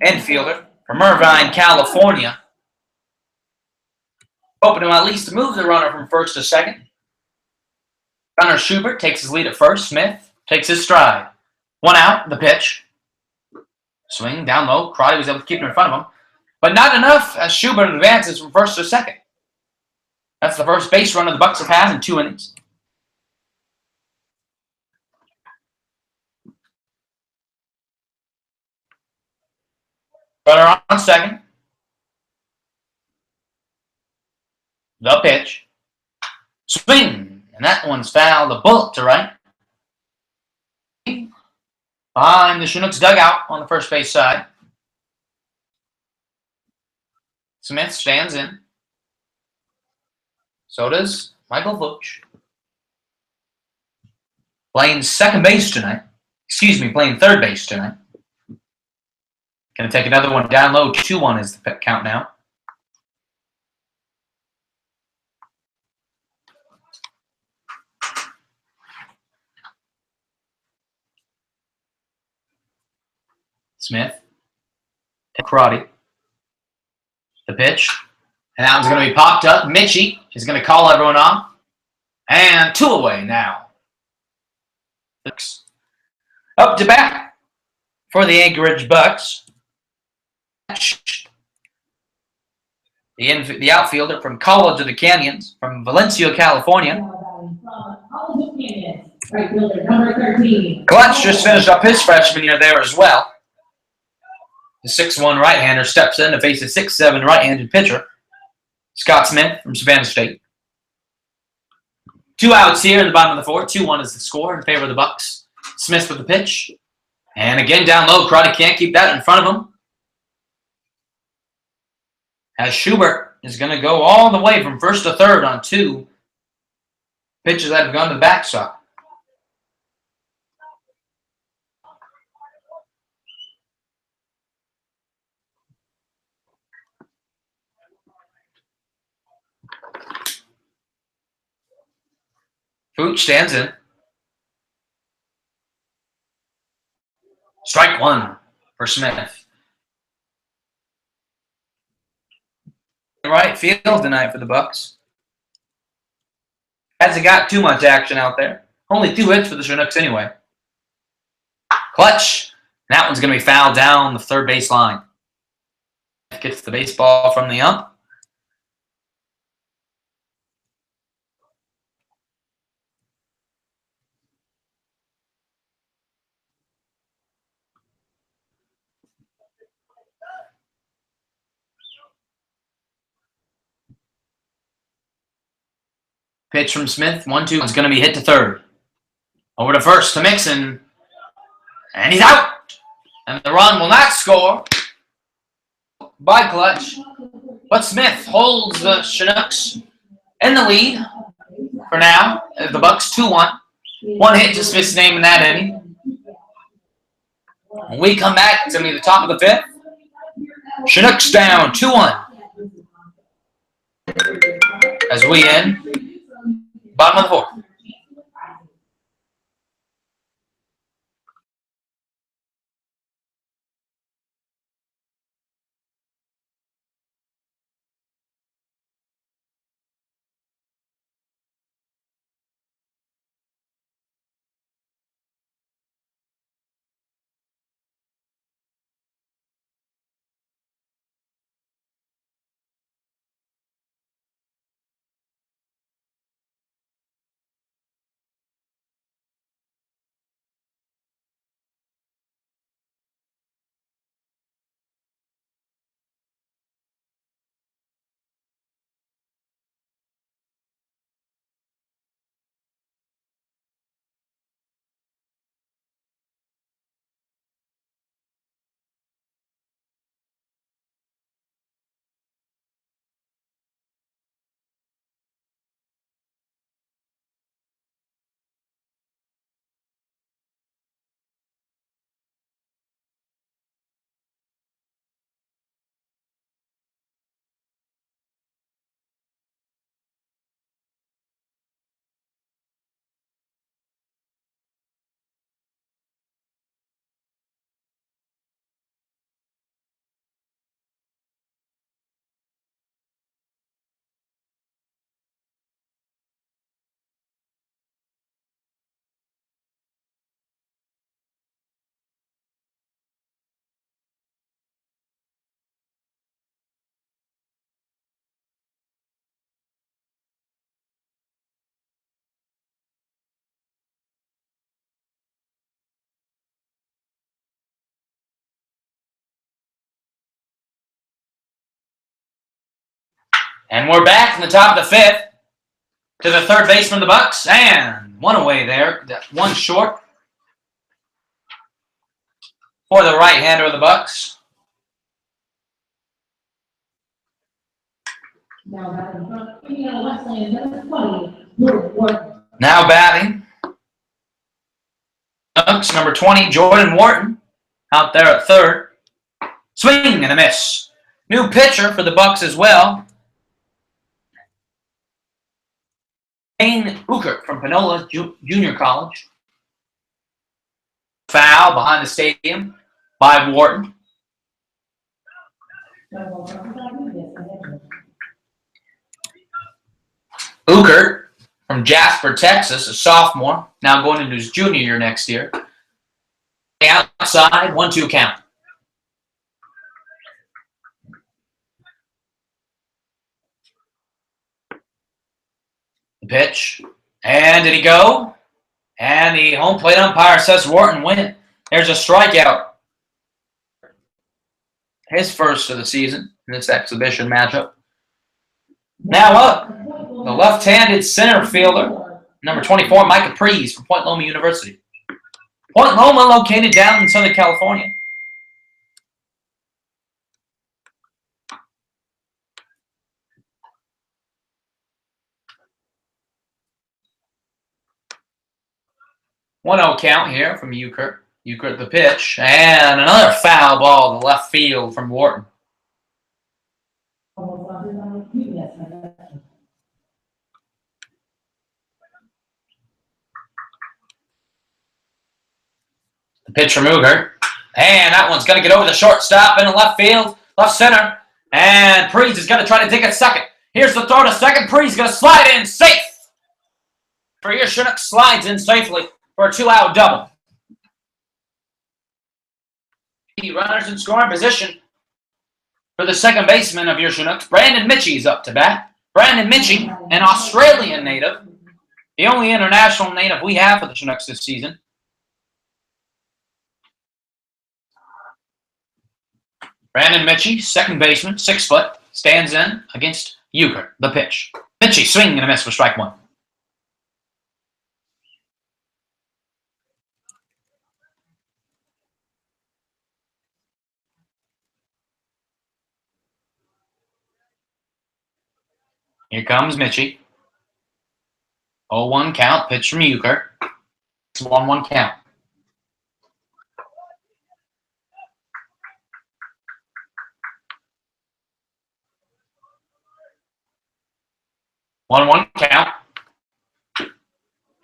infielder from Irvine, California. Hoping to at least move the runner from first to second. Gunnar Schubert takes his lead at first. Smith takes his stride. 1 out, the pitch. Swing down low. Crotty was able to keep it in front of him. But not enough as Schubert advances from first to second. That's the first base run of the Bucs have had in 2 innings. Runner on second. The pitch. Swing. And that one's fouled. The bullet to right. Behind the Chinooks dugout on the first base side. Smith stands in. So does Michael Vuch. Playing second base tonight. Excuse me, playing third base tonight. Going to take another one down low. 2-1 is the count now. Smith. Crotty. The pitch. And that one's going to be popped up. Mitchie is going to call everyone off. And 2 away now. Up to bat for the Anchorage Bucs. The outfielder from College of the Canyons, from Valencia, California. Clutch just finished up his freshman year there as well. The 6'1" right-hander steps in to face the 6'7" right-handed pitcher, Scott Smith from Savannah State. 2 outs here in the bottom of the 4th. 2-1 is the score in favor of the Bucs. Smith with the pitch. And again down low. Crotty can't keep that in front of him. As Schubert is going to go all the way from first to third on 2. Pitches that have gone to the backstop. Fooch stands in. Strike one for Smith. Right field tonight for the Bucs. Hasn't got too much action out there. Only 2 hits for the Chinooks anyway. Clutch. That one's going to be fouled down the third base line. Gets the baseball from the ump. Pitch from Smith. 1-2. It's going to be hit to third. Over to first to Mixon. And he's out. And the run will not score by Clutch. But Smith holds the Chinooks in the lead for now. The Bucs 2-1. 1 hit to Smith's name in that inning. When we come back, it's going to be the top of the 5th. Chinooks down 2-1. As we end bottom of the 4th. And we're back from the top of the 5th to the third baseman of the Bucs. And 1 away there. 1 short for the right-hander of the Bucs. Now batting. Bucs, number 20, Jordan Wharton, out there at third. Swing and a miss. New pitcher for the Bucs as well. Payne Ukert from Panola Junior College. Foul behind the stadium by Wharton. Ukert from Jasper, Texas, a sophomore, now going into his junior year next year. Outside, 1-2 count. The pitch. And did he go? And the home plate umpire says Wharton win. There's a strikeout. His first of the season in this exhibition matchup. Now up, the left-handed center fielder, number 24, Micah Prees from Point Loma University. Point Loma located down in Southern California. 1-0 count here from Euchre. Euchre at the pitch. And another foul ball to left field from Wharton. The pitch from Euchre. And that one's going to get over the shortstop into left field, left center. And Prees is going to try to dig at second. Here's the throw to second. Prees is going to slide in safe. For your Chinooks, slides in safely for a 2-out double. Runners in scoring position for the second baseman of your Chinooks. Brandon Mitchie is up to bat. Brandon Mitchie, an Australian native. The only international native we have for the Chinooks this season. Brandon Mitchie, second baseman, 6 foot, stands in against Euchre, the pitch. Mitchie, swing and a miss for strike 1. Here comes Mitchie. 0-1 count, pitch from Euchre. It's 1-1 count. One count.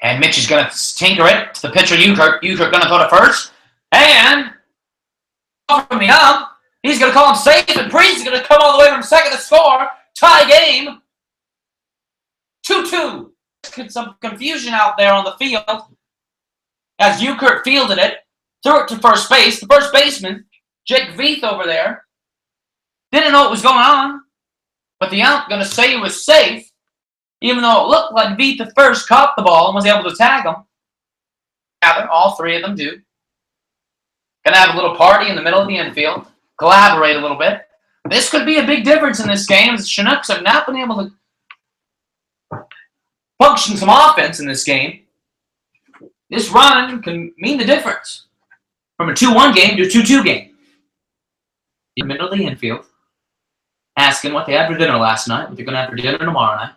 And Mitch is going to tinker it to the pitcher, Euchre. Euchre going to throw to first. And from the ump, he's going to call him safe. And Prees is going to come all the way from second to score. Tie game. 2-2. Some confusion out there on the field as Euchre fielded it. Threw it to first base. The first baseman, Jake Veith over there, didn't know what was going on. But the ump going to say it was safe. Even though it looked like Veith at first caught the ball and was able to tag him. All 3 of them do. Gonna have a little party in the middle of the infield. Collaborate a little bit. This could be a big difference in this game. The Chinooks have not been able to function some offense in this game. This run can mean the difference. From a 2-1 game to a 2-2 game. In the middle of the infield. Asking what they had for dinner last night. What they're gonna have for dinner tomorrow night.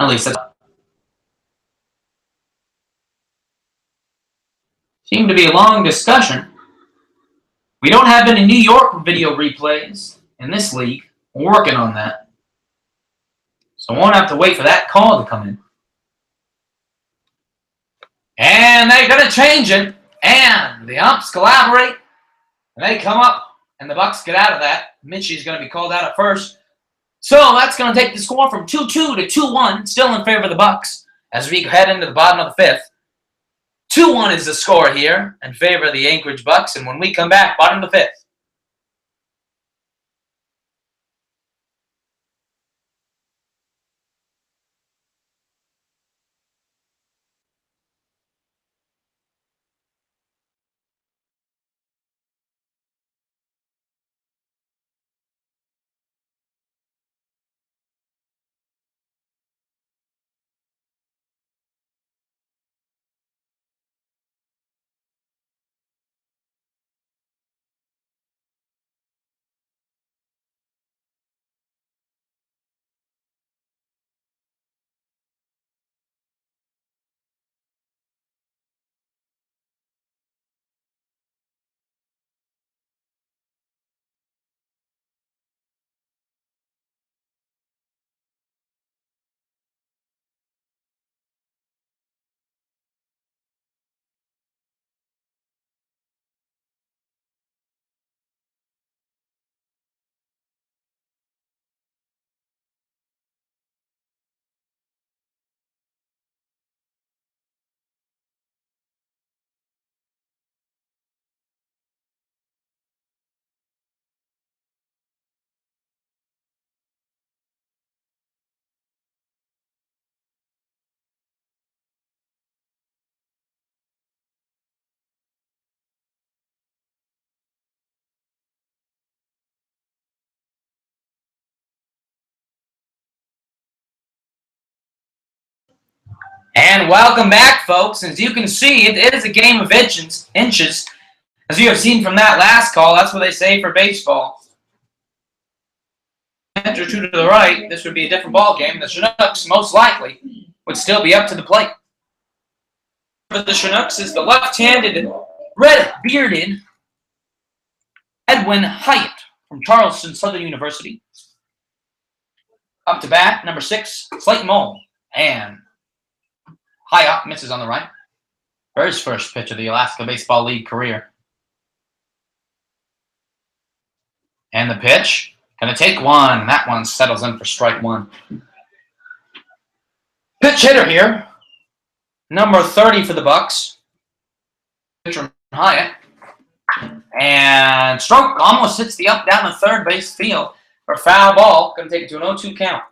At least that's seemed to be a long discussion. We don't have any New York video replays in this league. We're working on that. So we won't have to wait for that call to come in. And they're going to change it. And the umps collaborate. And they come up. And the Bucs get out of that. Mitchie's going to be called out at first. So that's going to take the score from 2-2 to 2-1, still in favor of the Bucs, as we head into the bottom of the 5th. 2-1 is the score here in favor of the Anchorage Bucs, and when we come back, bottom of the 5th. And welcome back, folks. As you can see, it is a game of inches. As you have seen from that last call, that's what they say for baseball. Enter 2 to the right, this would be a different ball game. The Chinooks, most likely, would still be up to the plate. for the Chinooks is the left-handed, red-bearded Edwin Hyatt from Charleston Southern University. Up to bat, number 6, Slayton Mole. And high up, misses on the right. For his first pitch of the Alaska Baseball League career. And the pitch, gonna take one. That one settles in for strike 1. Pitch hitter here, number 30 for the Bucs. Pitcher Hyatt. And stroke almost hits the up down the third base field for foul ball. Going to take it to an 0-2 count.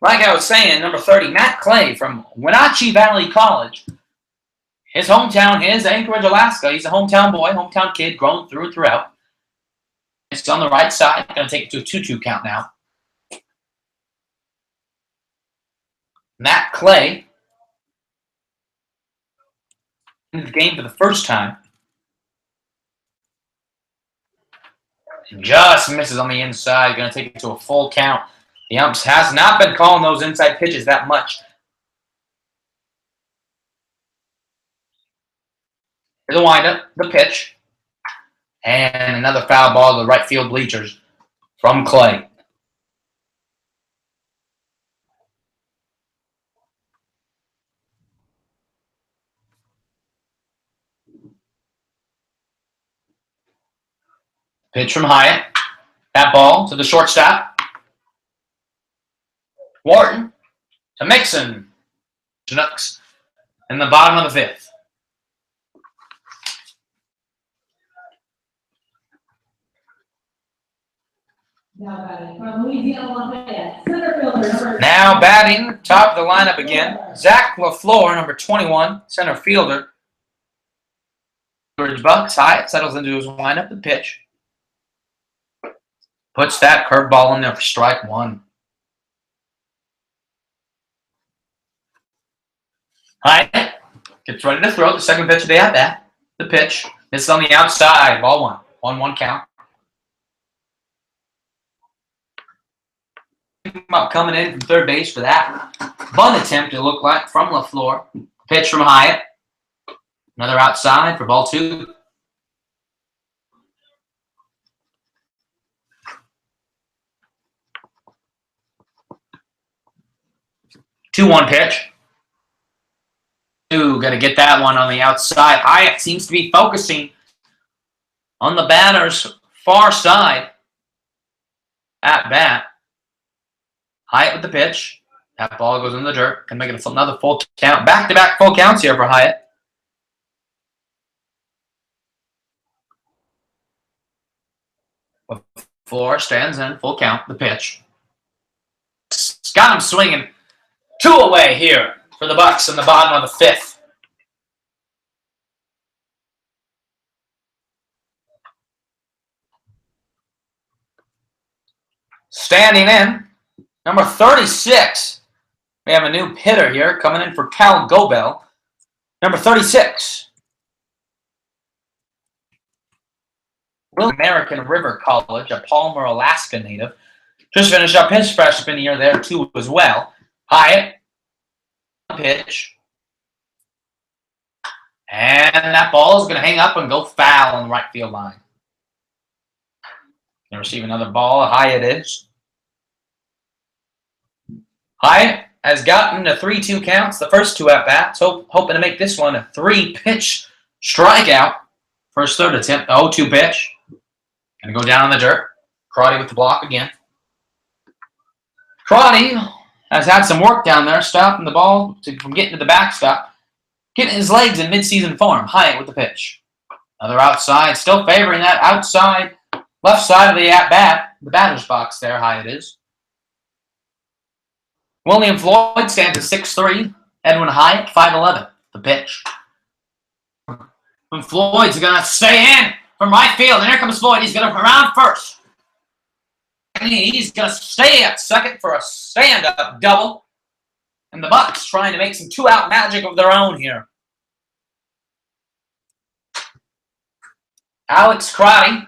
Like I was saying, number 30, Matt Clay from Wenatchee Valley College. His hometown is Anchorage, Alaska. He's a hometown boy, hometown kid, grown through and throughout. It's on the right side. Going to take it to a 2-2 count now. Matt Clay into the game for the first time. Just misses on the inside. Going to take it to a full count. The umps has not been calling those inside pitches that much. Here's the windup, the pitch, and another foul ball to the right field bleachers from Clay. Pitch from Hyatt. That ball to the shortstop. Wharton to Mixon. Chinooks in the bottom of the 5th. Now batting, top of the lineup again. Zach LaFleur, number 21, center fielder. Anchorage Bucs. Hyatt settles into his windup and pitch. Puts that curveball in there for strike 1. Hyatt gets ready to throw the second pitch of the at-bat. The pitch. It's on the outside. Ball 1. 1-1 count. Coming in from third base for that bunt attempt, it looked like, from LaFleur. Pitch from Hyatt. Another outside for ball 2. Two-one pitch. Got to get that one on the outside. Hyatt seems to be focusing on the batter's far side at bat. Hyatt with the pitch. That ball goes in the dirt. Can make it another full count. Back-to-back full counts here for Hyatt. Floor stands in. Full count. The pitch. Got him swinging. 2 away here for the Bucs in the bottom of the 5th. Standing in, number 36. We have a new hitter here coming in for Cal Gobel. Number 36. American River College, a Palmer, Alaska native. Just finished up his freshman year there, too, as well. Hyatt, pitch. And that ball is going to hang up and go foul on the right field line. Going to receive another ball. Hyatt is. Hyatt has gotten to 3-2 counts, the first 2 at-bats, hoping to make this one a 3-pitch strikeout for his third attempt. 0-2 pitch. Going to go down in the dirt. Crotty with the block again. Crotty has had some work down there, stopping the ball from getting to the backstop. Getting his legs in midseason form. Hyatt with the pitch. Another outside. Still favoring that outside left side of the at-bat. The batter's box there, Hyatt is. William Floyd stands at 6'3". Edwin Hyatt, 5'11". The pitch. And Floyd's going to stay in from right field. And here comes Floyd. He's going to around first. And he's going to stay at second for a stand-up double. And the Bucs trying to make some 2-out magic of their own here. Alex Crotty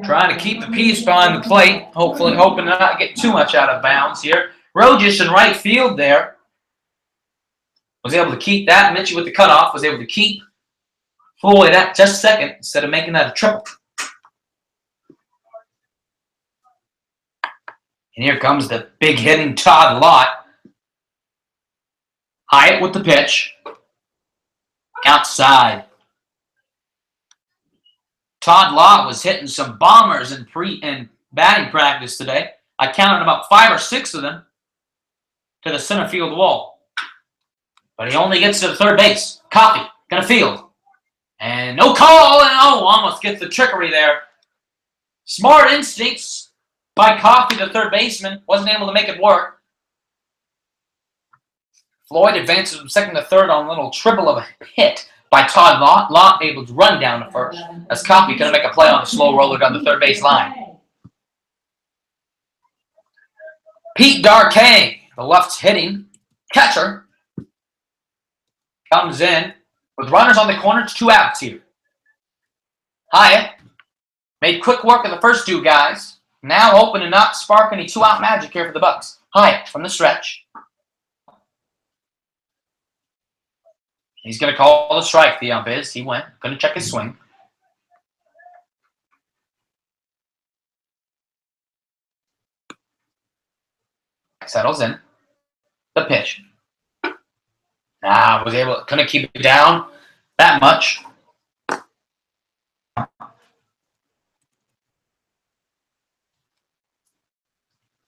trying to keep the peace behind the plate. Hopefully hoping to not get too much out of bounds here. Rojish in right field there. was able to keep that. Mitchie with the cutoff was able to keep Floyd at just second instead of making that a triple. And here comes the big hitting Todd Lott. Hyatt with the pitch. Outside. Todd Lott was hitting some bombers in batting practice today. I counted about 5 or 6 of them to the center field wall. But he only gets to the third base. Coffey gonna field. And no call, and almost gets the trickery there. Smart instincts by Coffey, the third baseman. Wasn't able to make it work. Floyd advances from second to third on a little triple of a hit by Todd Lott. Lott able to run down to first as Coffey going to make a play on a slow roller down the third base line. Pete Darkay, the left hitting catcher, comes in with runners on the corners, 2 outs here. Hyatt made quick work of the first 2 guys. Now hoping to not spark any 2-out magic here for the Bucs. Hyatt from the stretch. He's going to call the strike, the ump is. He went. Going to check his swing. Settles in. The pitch. Was able to keep it down that much.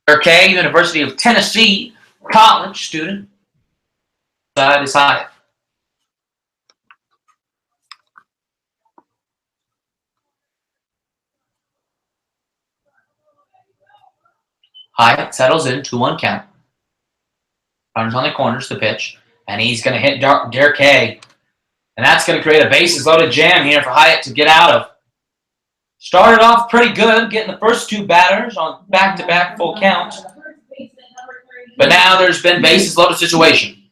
Darkay, University of Tennessee college student. Side is Hyatt. Hyatt settles in, 2-1 count. Runners on the corners, the pitch. And he's going to hit Darkay. And that's going to create a bases-loaded jam here for Hyatt to get out of. Started off pretty good, getting the first 2 batters on back-to-back full counts. But now there's been bases-loaded situation.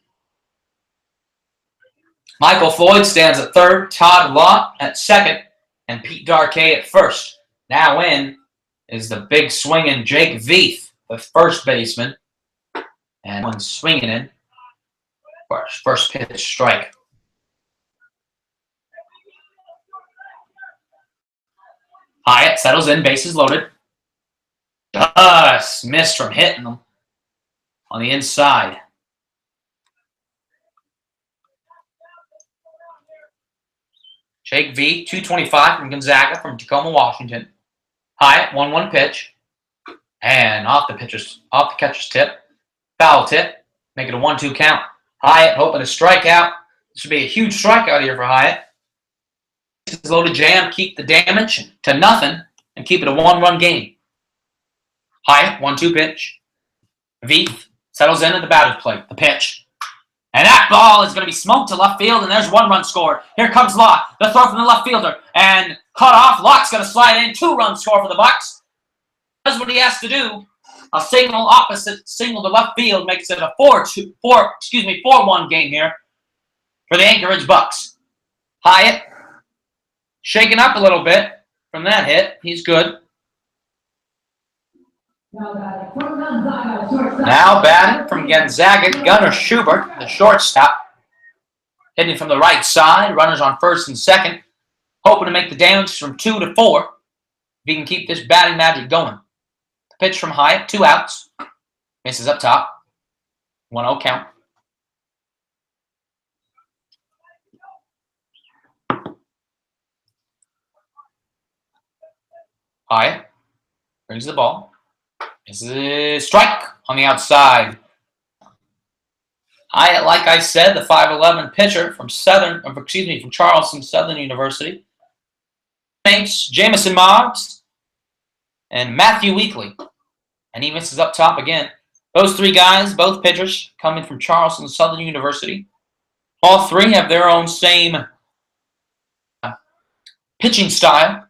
Michael Floyd stands at third, Todd Lott at second, and Pete Darkay at first. Now in is the big swinging Jake Veith, the first baseman. And one swinging in. First pitch strike. Hyatt settles in, bases loaded. Just missed from hitting them on the inside. Jake Veith, 225 from Gonzaga from Tacoma, Washington. Hyatt, 1-1 pitch. And off the catcher's tip. Foul tip. Make it a 1-2 count. Hyatt hoping to strike out. This should be a huge strikeout here for Hyatt. This loaded jam, keep the damage to nothing, and keep it a 1-run game. Hyatt, 1-2 pitch. Veith settles in at the batter's plate. The pitch. And that ball is going to be smoked to left field, and there's 1 run scored. Here comes Lott. The throw from the left fielder. And cut off. Lott's going to slide in. 2-run score for the Bucs. Does what he has to do. A opposite single to left field makes it a 4-1 game here for the Anchorage Bucs. Hyatt shaken up a little bit from that hit. He's good. Now batting from Gonzaga, Gunnar Schubert, the shortstop. Hitting from the right side. Runners on first and second. Hoping to make the damage from 2 to 4. If he can keep this batting magic going. The pitch from Hyatt, 2 outs. Misses up top. 1-0 count. Hyatt brings the ball. This is a strike on the outside. Hyatt, like I said, the 5'11" pitcher from Charleston Southern University. Mates Jamison Moggs and Matthew Weekly. And he misses up top again. Those 3 guys, both pitchers, coming from Charleston Southern University. All 3 have their own same pitching style.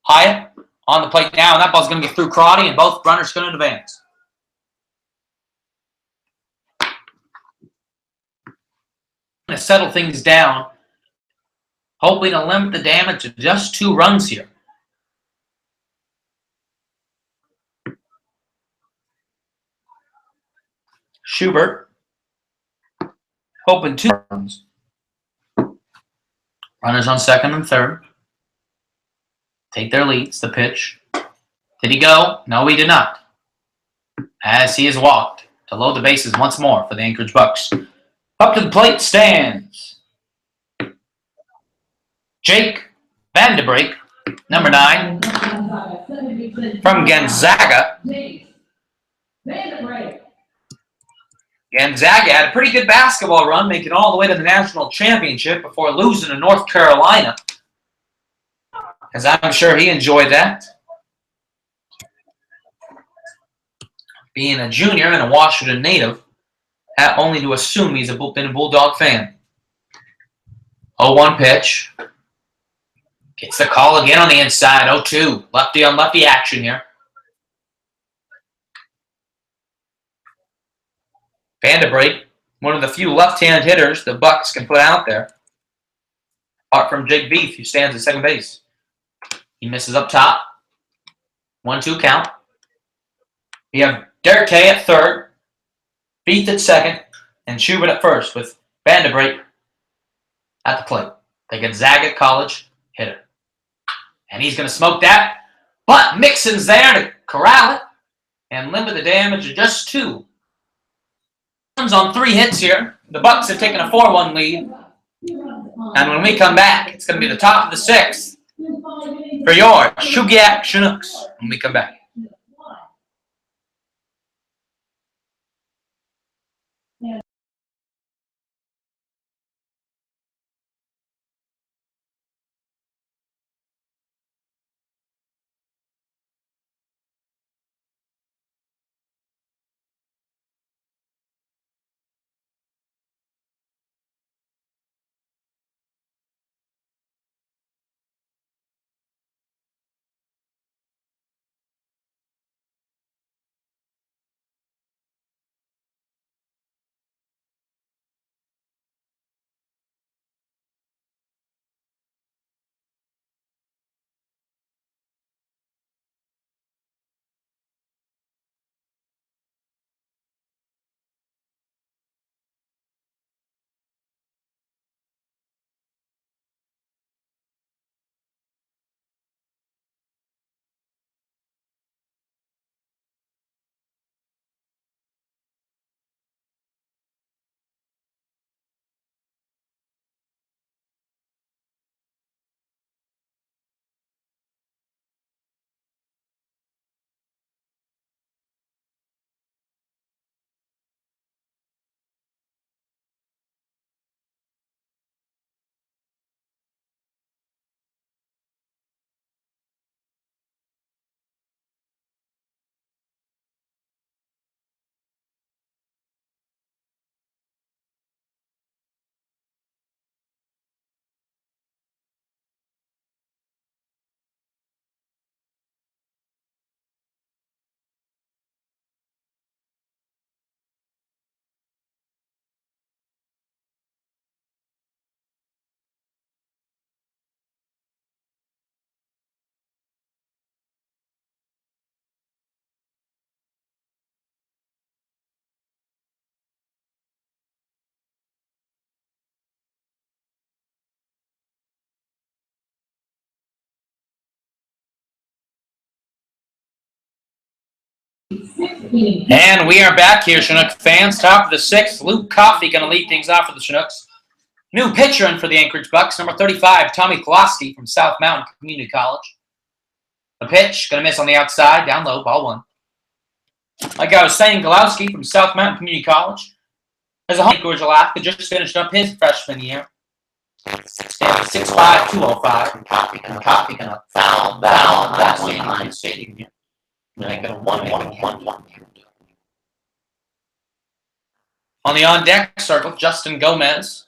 Hyatt on the plate now, and that ball's going to get through Crotty, and both runners going to advance. Going to settle things down, hoping to limit the damage to just 2 runs here. Schubert Hoping 2 runs. Runners on second and third. Take their leads. The pitch. Did he go? No, he did not. As he has walked to load the bases once more for the Anchorage Bucs. Up to the plate stands Jake Vanderbrake, number 9, from Gonzaga. Gonzaga had a pretty good basketball run, making it all the way to the national championship before losing to North Carolina. As I'm sure he enjoyed that. Being a junior and a Washington native, only to assume he's been a Bulldog fan. 0-1 pitch. Gets the call again on the inside. 0-2. Lefty on lefty action here. Vanderbrake, one of the few left-hand hitters the Bucs can put out there. Apart from Jake Beef, who stands at second base. He misses up top. 1-2 count. We have Derek Kay at third, Beef at second, and Schubert at first with Vanderbrake at the plate. The Gonzaga College hitter. And he's going to smoke that. But Mixon's there to corral it and limit the damage to just 2. Runs on 3 hits here. The Bucs have taken a 4-1 lead. And when we come back, it's going to be the top of the 6th for your Chugiak Chinooks when we come back. And we are back here, Chinook fans. Top of the 6th. Luke Coffey going to lead things off for the Chinooks. New pitcher in for the Anchorage Bucs, number 35, Tommy Koloski from South Mountain Community College. The pitch, going to miss on the outside, down low, ball 1. Like I was saying, Koloski from South Mountain Community College has a home Anchorage Alaska, just finished up his freshman year. Stands at 6'5", 205. And Coffey going to foul that way line stadium here. Make it a 1-1-1-1. On the on-deck circle, Justin Gomez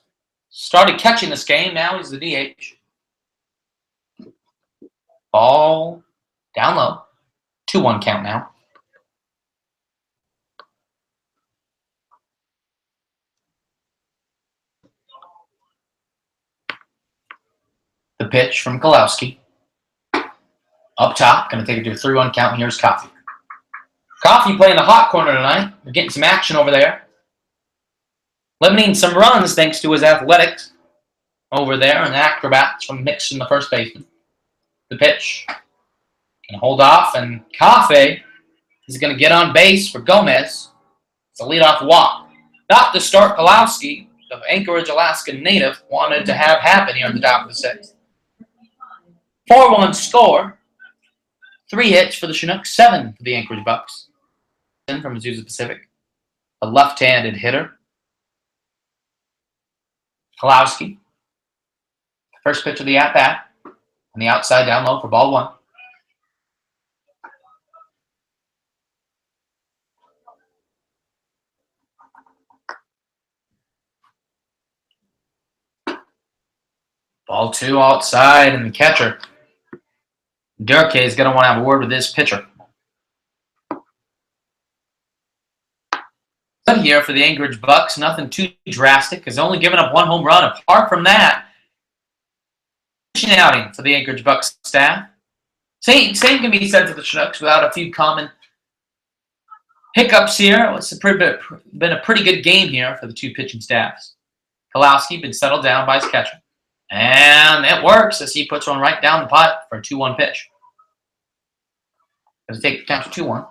started catching this game. Now he's the DH. Ball down low. 2-1 count now. The pitch from Koloski. Up top, going to take it to a 3-1 count. Here's Coffey. Coffey playing the hot corner tonight. We're getting some action over there. limiting some runs thanks to his athletics over there and the acrobats from Mixon, the first baseman. The pitch. Can hold off, and Cafe is going to get on base for Gomez. It's a leadoff walk. Not the start Pulowski, the Anchorage, Alaska native, wanted to have happen here at the top of the sixth. 4-1 score. 3 hits for the Chinooks, 7 for the Anchorage Bucs. From Azusa Pacific, a left-handed hitter. Pulowski. First pitch of the at-bat. On the outside down low for ball 1. Ball 2 outside, and the catcher, Durkee, is going to want to have a word with this pitcher. But here for the Anchorage Bucs, nothing too drastic. Has only given up 1 home run. Apart from that, pitching outing for the Anchorage Bucs staff. Same can be said for the Chinooks without a few common hiccups here. It's been a pretty good game here for the 2 pitching staffs. Pulowski been settled down by his catcher. And it works as he puts one right down the pipe for a 2-1 pitch. Going to take the count to 2-1.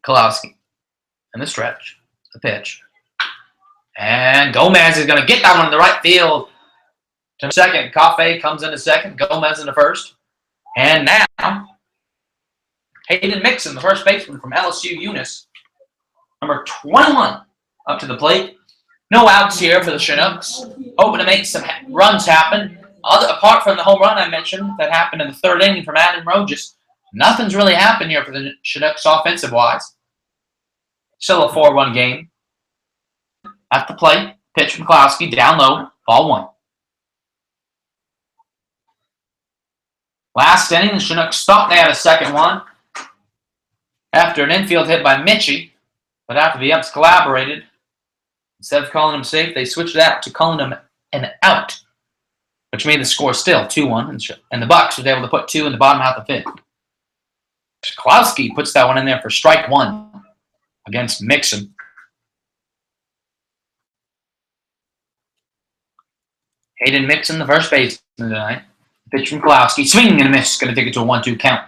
Pulowski in the stretch. The pitch. And Gomez is going to get that one in the right field. To second. Cafe comes in a second. Gomez in the first. And now, Hayden Mixon, the first baseman from LSU Eunice, number 21, up to the plate. No outs here for the Chinooks. Hoping to make some runs happen. Apart from the home run I mentioned that happened in the 3rd inning from Adam Rojas, nothing's really happened here for the Chinooks offensive-wise. Still a 4-1 game. At the plate, pitch from Klowski, down low, ball 1. Last inning, the Chinooks thought they had a second one after an infield hit by Mitchie, but after the ups collaborated, instead of calling him safe, they switched it out to calling him an out, which made the score still 2-1, and the Bucs was able to put 2 in the bottom half of the 5th. Klowski puts that one in there for strike 1 against Mixon. Hayden Mixon, the first baseman tonight. Pitch from Klowski, swing and a miss. Going to take it to a 1-2 count.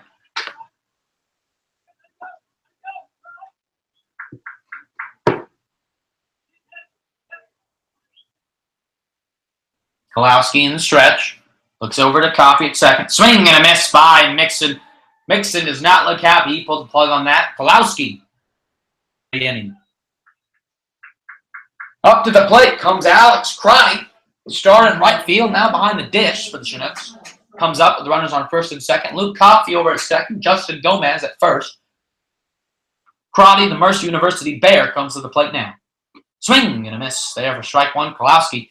Klowski in the stretch. Looks over to Coffey at second. Swing and a miss by Mixon. Mixon does not look happy. He pulled the plug on that. Klowski. Inning. Up to the plate comes Alex Crotty. Started in right field, now behind the dish for the Chinooks. Comes up with the runners on first and second. Luke Coffey over at second. Justin Gomez at first. Crotty, the Mercer University Bear, comes to the plate now. Swing and a miss there for strike 1. Klowski.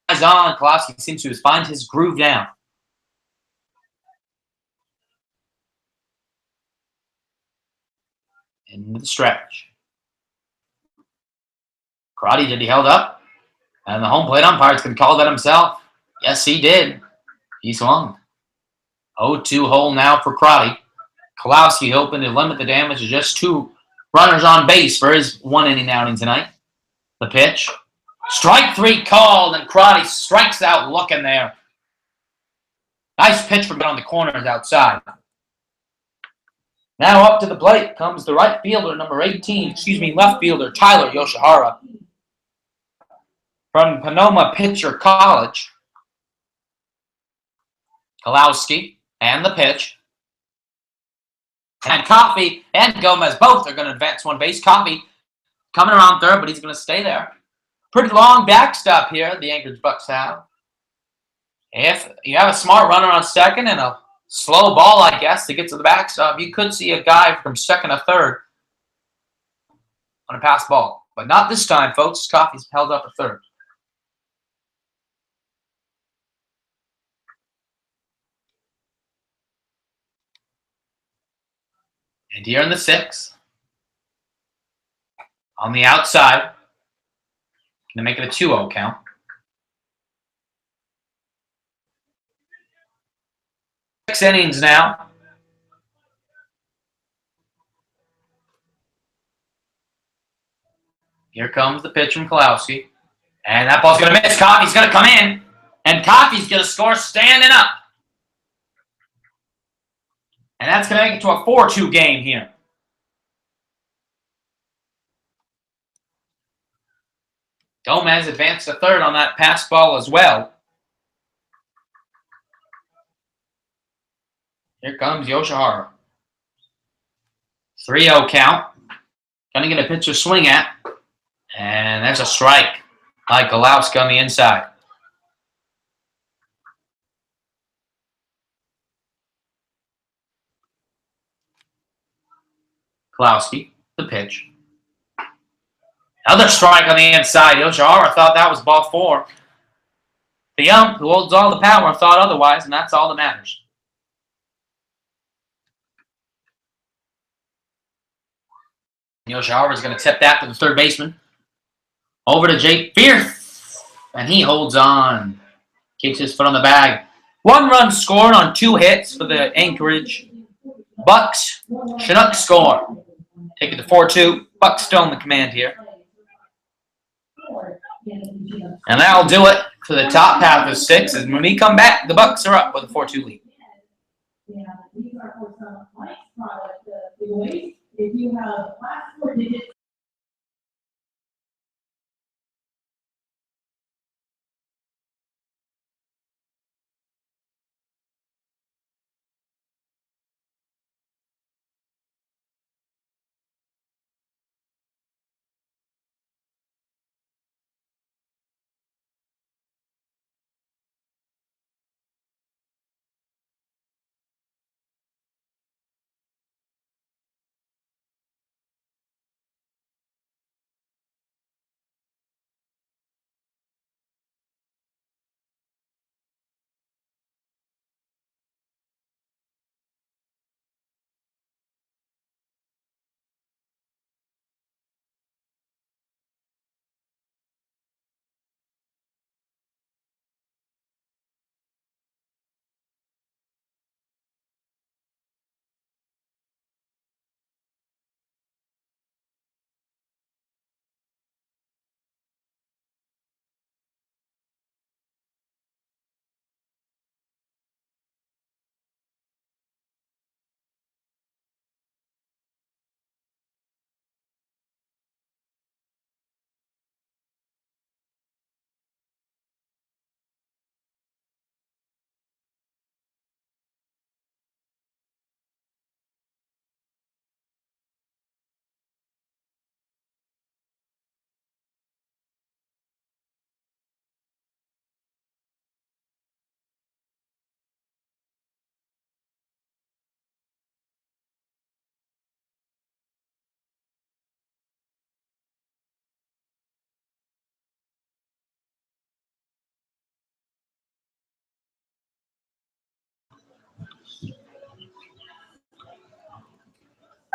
Eyes on. Klowski seems to find his groove now. Into the stretch. Crotty, did he held up? And the home plate umpire's going to call that himself. Yes, he did. He swung. 0-2 hole now for Crotty. Klowski hoping to limit the damage to just 2 runners on base for his 1-inning outing tonight. The pitch. Strike 3 called, and Crotty strikes out looking there. Nice pitch from on the corners outside. Now up to the plate comes the right fielder, number 18, left fielder, Tyler Yoshihara. From Panoma Pitcher College. Klowski and the pitch. And Coffey and Gomez both are going to advance one base. Coffey coming around third, but he's going to stay there. Pretty long backstop here the Anchorage Bucs have. If you have a smart runner on second and a slow ball, I guess, to get to the backstop, you could see a guy from second to third on a pass ball. But not this time, folks. Coffey's held up at third. And here in the 6th, on the outside, going to make it a 2-0 count. Six innings now. Here comes the pitch from Kalowski. And that ball's going to miss. Coffey's going to come in. And Coffey's going to score standing up. And that's going to make it to a 4-2 game here. Gomez advanced to third on that pass ball as well. Here comes Yoshihara. 3-0 count. Going to get a pitch to swing at. And there's a strike by Galowski on the inside. Galowski, the pitch. Another strike on the inside. Yoshihara thought that was ball 4. The ump, who holds all the power, thought otherwise, and that's all that matters. Yoshihara is going to tip that to the third baseman. Over to Jake Fierce. And he holds on. Keeps his foot on the bag. 1 run scored on 2 hits for the Anchorage Bucs. Chinooks score. Take it to 4-2. Bucs still in the command here. And that'll do it for the top half of 6. And when we come back, the Bucs are up with a 4-2 lead. If you have last 4 digits.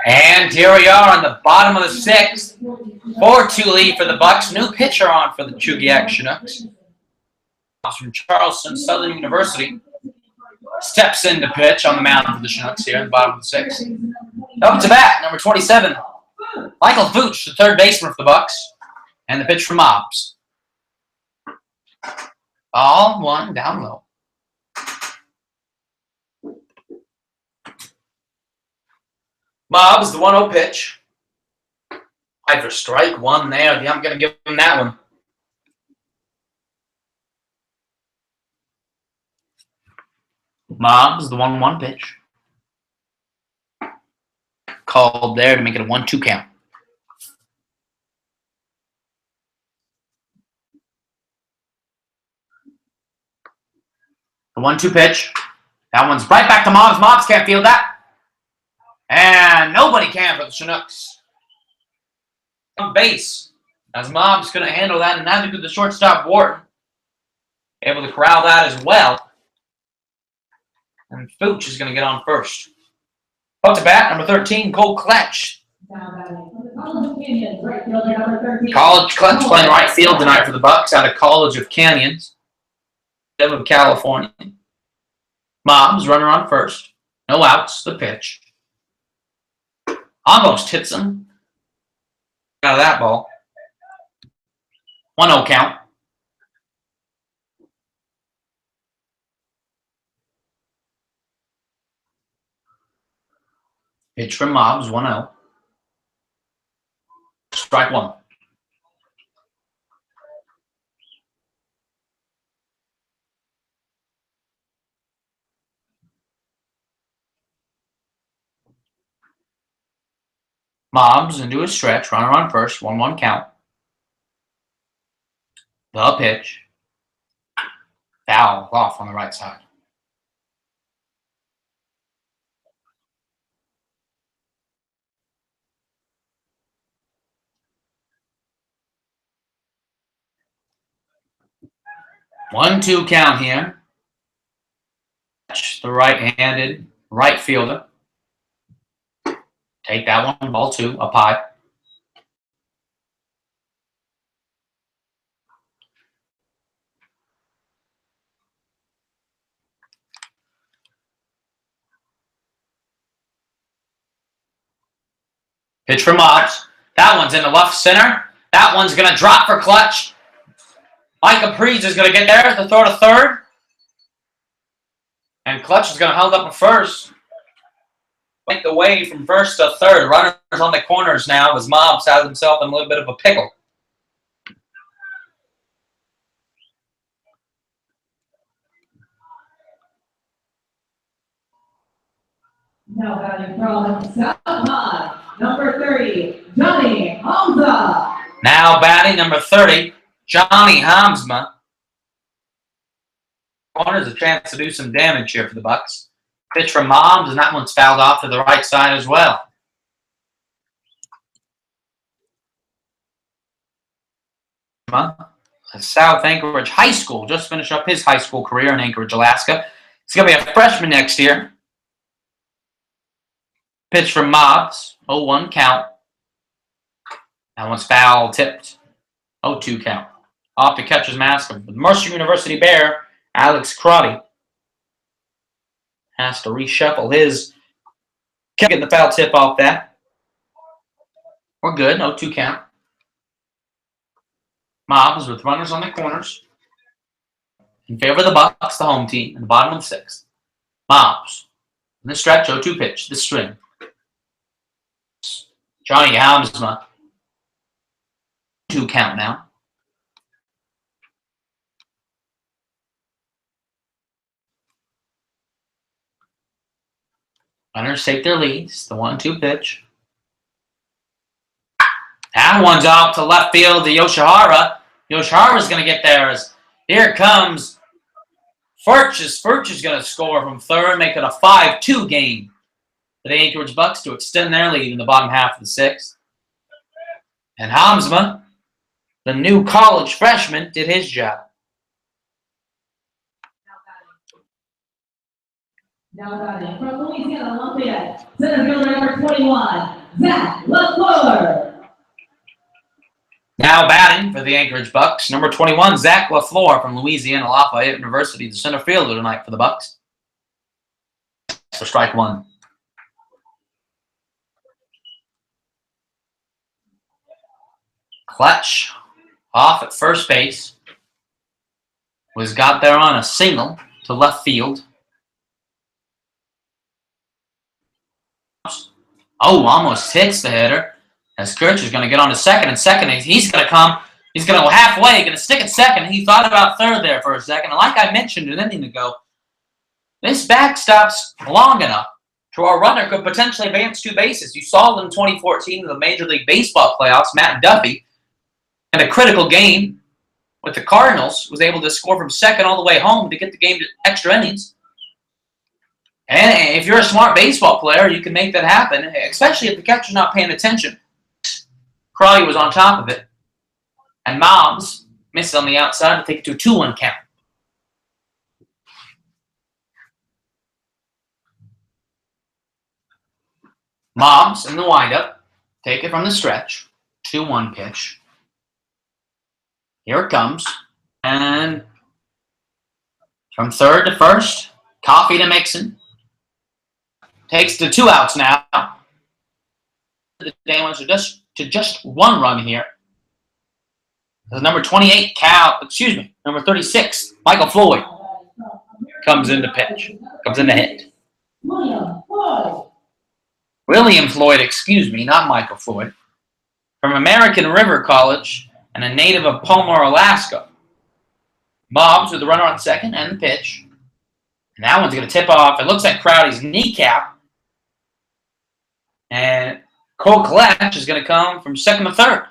And here we are on the bottom of the 6th. 4-2 lead for the Bucs. New pitcher on for the Chugiak Chinooks. From Charleston Southern University. Steps in to pitch on the mound for the Chinooks here in the bottom of the 6th. Up to bat, number 27. Michael Vooch, the third baseman for the Bucs. And the pitch from Mobbs. Ball 1 down low. Mobbs, the 1-0 pitch. High for strike, 1 there. I'm going to give him that one. Mobbs, the 1-1 pitch. Called there to make it a 1-2 count. The 1-2 pitch. That one's right back to Mobbs. Mobbs can't field that. And nobody can for the Chinooks. On base. As Mobbs couldn't handle that, and neither could the shortstop Wharton. Able to corral that as well. And Fooch is going to get on first. Up to bat, number 13, Cole Kletch. College Kletch playing right field tonight for the Bucs out of College of Canyons. Of California. Mobbs, runner on first. No outs, the pitch. Almost hits him. Out of that ball. 1-0 count. Pitch from Mobbs, 1-0. Strike one. Mobbs into a stretch, runner on first, 1-1 count. The pitch. Foul off on the right side. One-two count here. The right-handed right fielder. Take that one, ball two, up high. Pitch for Mobbs. That one's in the left center. That one's going to drop for Clutch. Mike Capriz is going to get there to throw to third. And Clutch is going to hold up at first. Went away from first to third. Runners on the corners now as Mobbs has himself in a little bit of a pickle. Now batting from South High, number 30, Johnny Hamza. Now batting number 30, Johnny Hamza. Corner's a chance to do some damage here for the Bucs. Pitch from Mobbs, and that one's fouled off to the right side as well. South Anchorage High School, just finished up his high school career in Anchorage, Alaska. He's going to be a freshman next year. Pitch from Mobbs, 0-1 count. That one's foul tipped, 0-2 count. Off the catcher's mask of the Mercer University Bear, Alex Crotty. Has to reshuffle his. Getting the foul tip off that. We're good, 0-2 count. Mobbs with runners on the corners. In favor of the Bucs, the home team, in the bottom of the sixth. Mobbs. In the stretch, 0-2 pitch, the string. Johnny Hamza. 2 count now. Runners take their leads. The 1-2 pitch. That one's out to left field to Yoshihara. Yoshihara's going to get there. As here comes Furch. Furch is going to score from third, make it a 5-2 game for the Anchorage Bucs to extend their lead in the bottom half of the sixth. And Hamza, the new college freshman, did his job. Now batting from Louisiana Lafayette, center fielder number 21, Zach LaFleur. Now batting for the Anchorage Bucs, number 21, Zach LaFleur from Louisiana Lafayette University, the center fielder tonight for the Bucs. For strike one. Clutch off at first base. Was got there on a single to left field. Oh, almost hits the hitter. As Kirch is going to get on to second, and second, he's going to come. He's going to go halfway, going to stick at second. He thought about third there for a second. And like I mentioned an inning ago, this backstop's long enough to our runner could potentially advance 2 bases. You saw it in 2014 in the Major League Baseball playoffs. Matt Duffy, in a critical game with the Cardinals, was able to score from second all the way home to get the game to extra innings. And if you're a smart baseball player, you can make that happen, especially if the catcher's not paying attention. Crowley was on top of it. And Mobbs missed on the outside to take it to a 2-1 count. Mobbs in the windup. Take it from the stretch. 2-1 pitch. Here it comes. And from third to first, Coffey to Mixon. Takes the 2 outs now. The damage to just 1 run here. The number 28, number 36, Michael Floyd comes in to pitch. Comes in to hit. William Floyd, not Michael Floyd. From American River College and a native of Palmer, Alaska. Bobs with the runner on second and the pitch. And that one's going to tip off. It looks like Crowdy's kneecap. And Cole Kletch is going to come from second to third.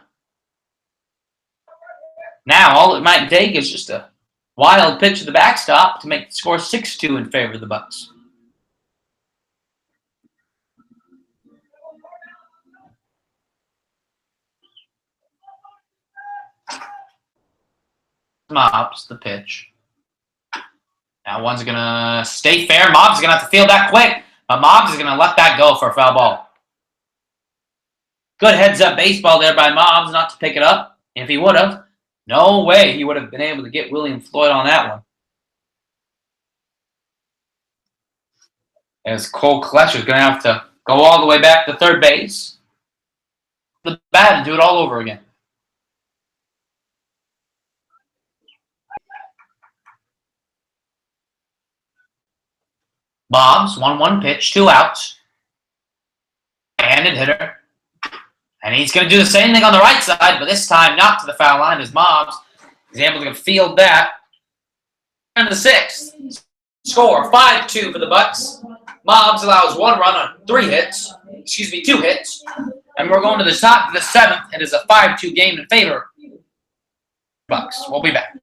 Now, all it might take is just a wild pitch to the backstop to make the score 6-2 in favor of the Bucs. Mobs, the pitch. That one's going to stay fair. Mobs is going to have to field that quick. But Mobs is going to let that go for a foul ball. Good heads-up baseball there by Mobs not to pick it up. If he would have, no way he would have been able to get William Floyd on that one. As Cole Kletch is going to have to go all the way back to third base. The bat and do it all over again. Bobs, 1-1 pitch, 2 outs. Handed hitter. And he's going to do the same thing on the right side, but this time not to the foul line as Mobs is able to field that. In the sixth, score 5-2 for the Bucs. Mobs allows 1 run on 2 hits. And we're going to the top of the 7th. It is a 5-2 game in favor of the Bucs. We'll be back.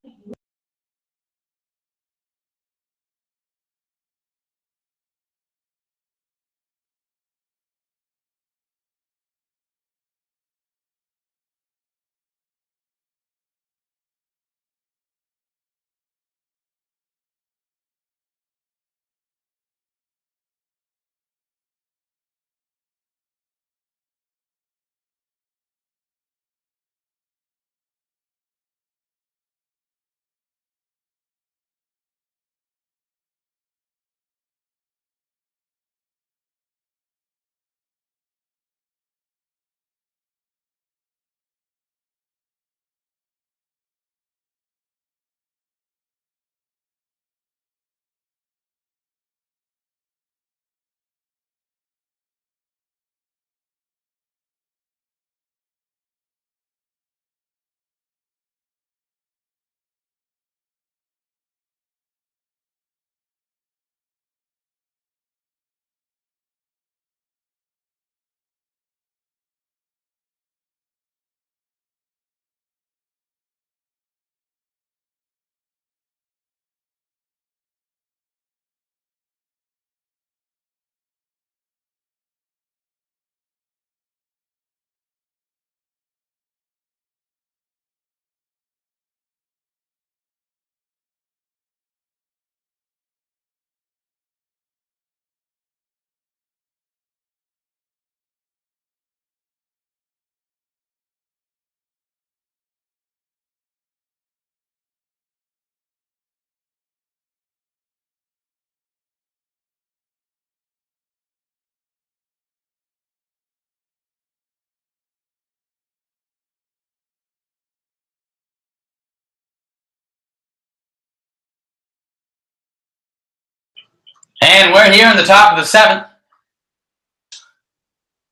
And we're here in the top of the 7th.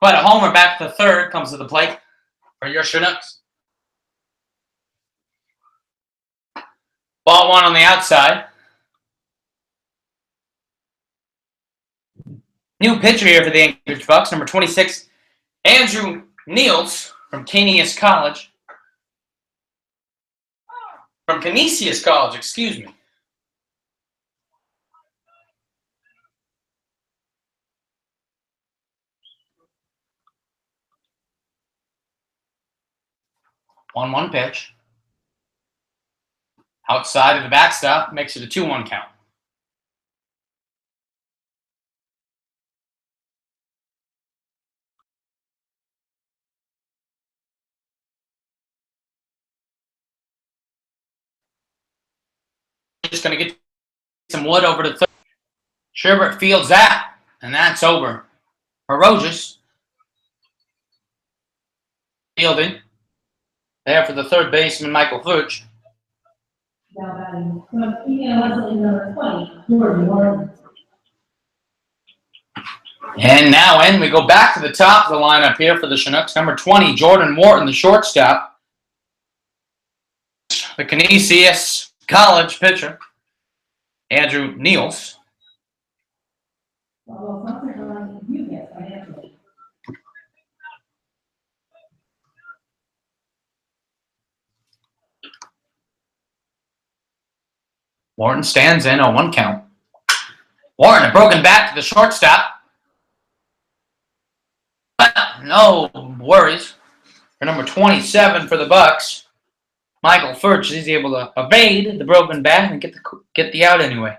Quite a homer back to third comes to the plate for your Chinooks. Ball 1 on the outside. New pitcher here for the Anchorage Bucs, number 26, Andrew Niels from Canisius College. From Canisius College, excuse me. One pitch. Outside of the backstop, makes it a 2-1 count. Just going to get some wood over to third. Sherbert fields that, and that's over. Ferocious. Fielding. there for the third baseman, Michael Fudge. Now batting from Indiana Wesleyan, number 20, Jordan Moore. And now we go back to the top of the lineup here for the Chinooks. Number 20, Jordan Morton, the shortstop. The Canisius College pitcher, Andrew Niels. Morton stands in on 1 count. Warren, a broken bat to the shortstop. But no worries. For number 27 for the Bucs, Michael Furch is able to evade the broken bat and get the out anyway.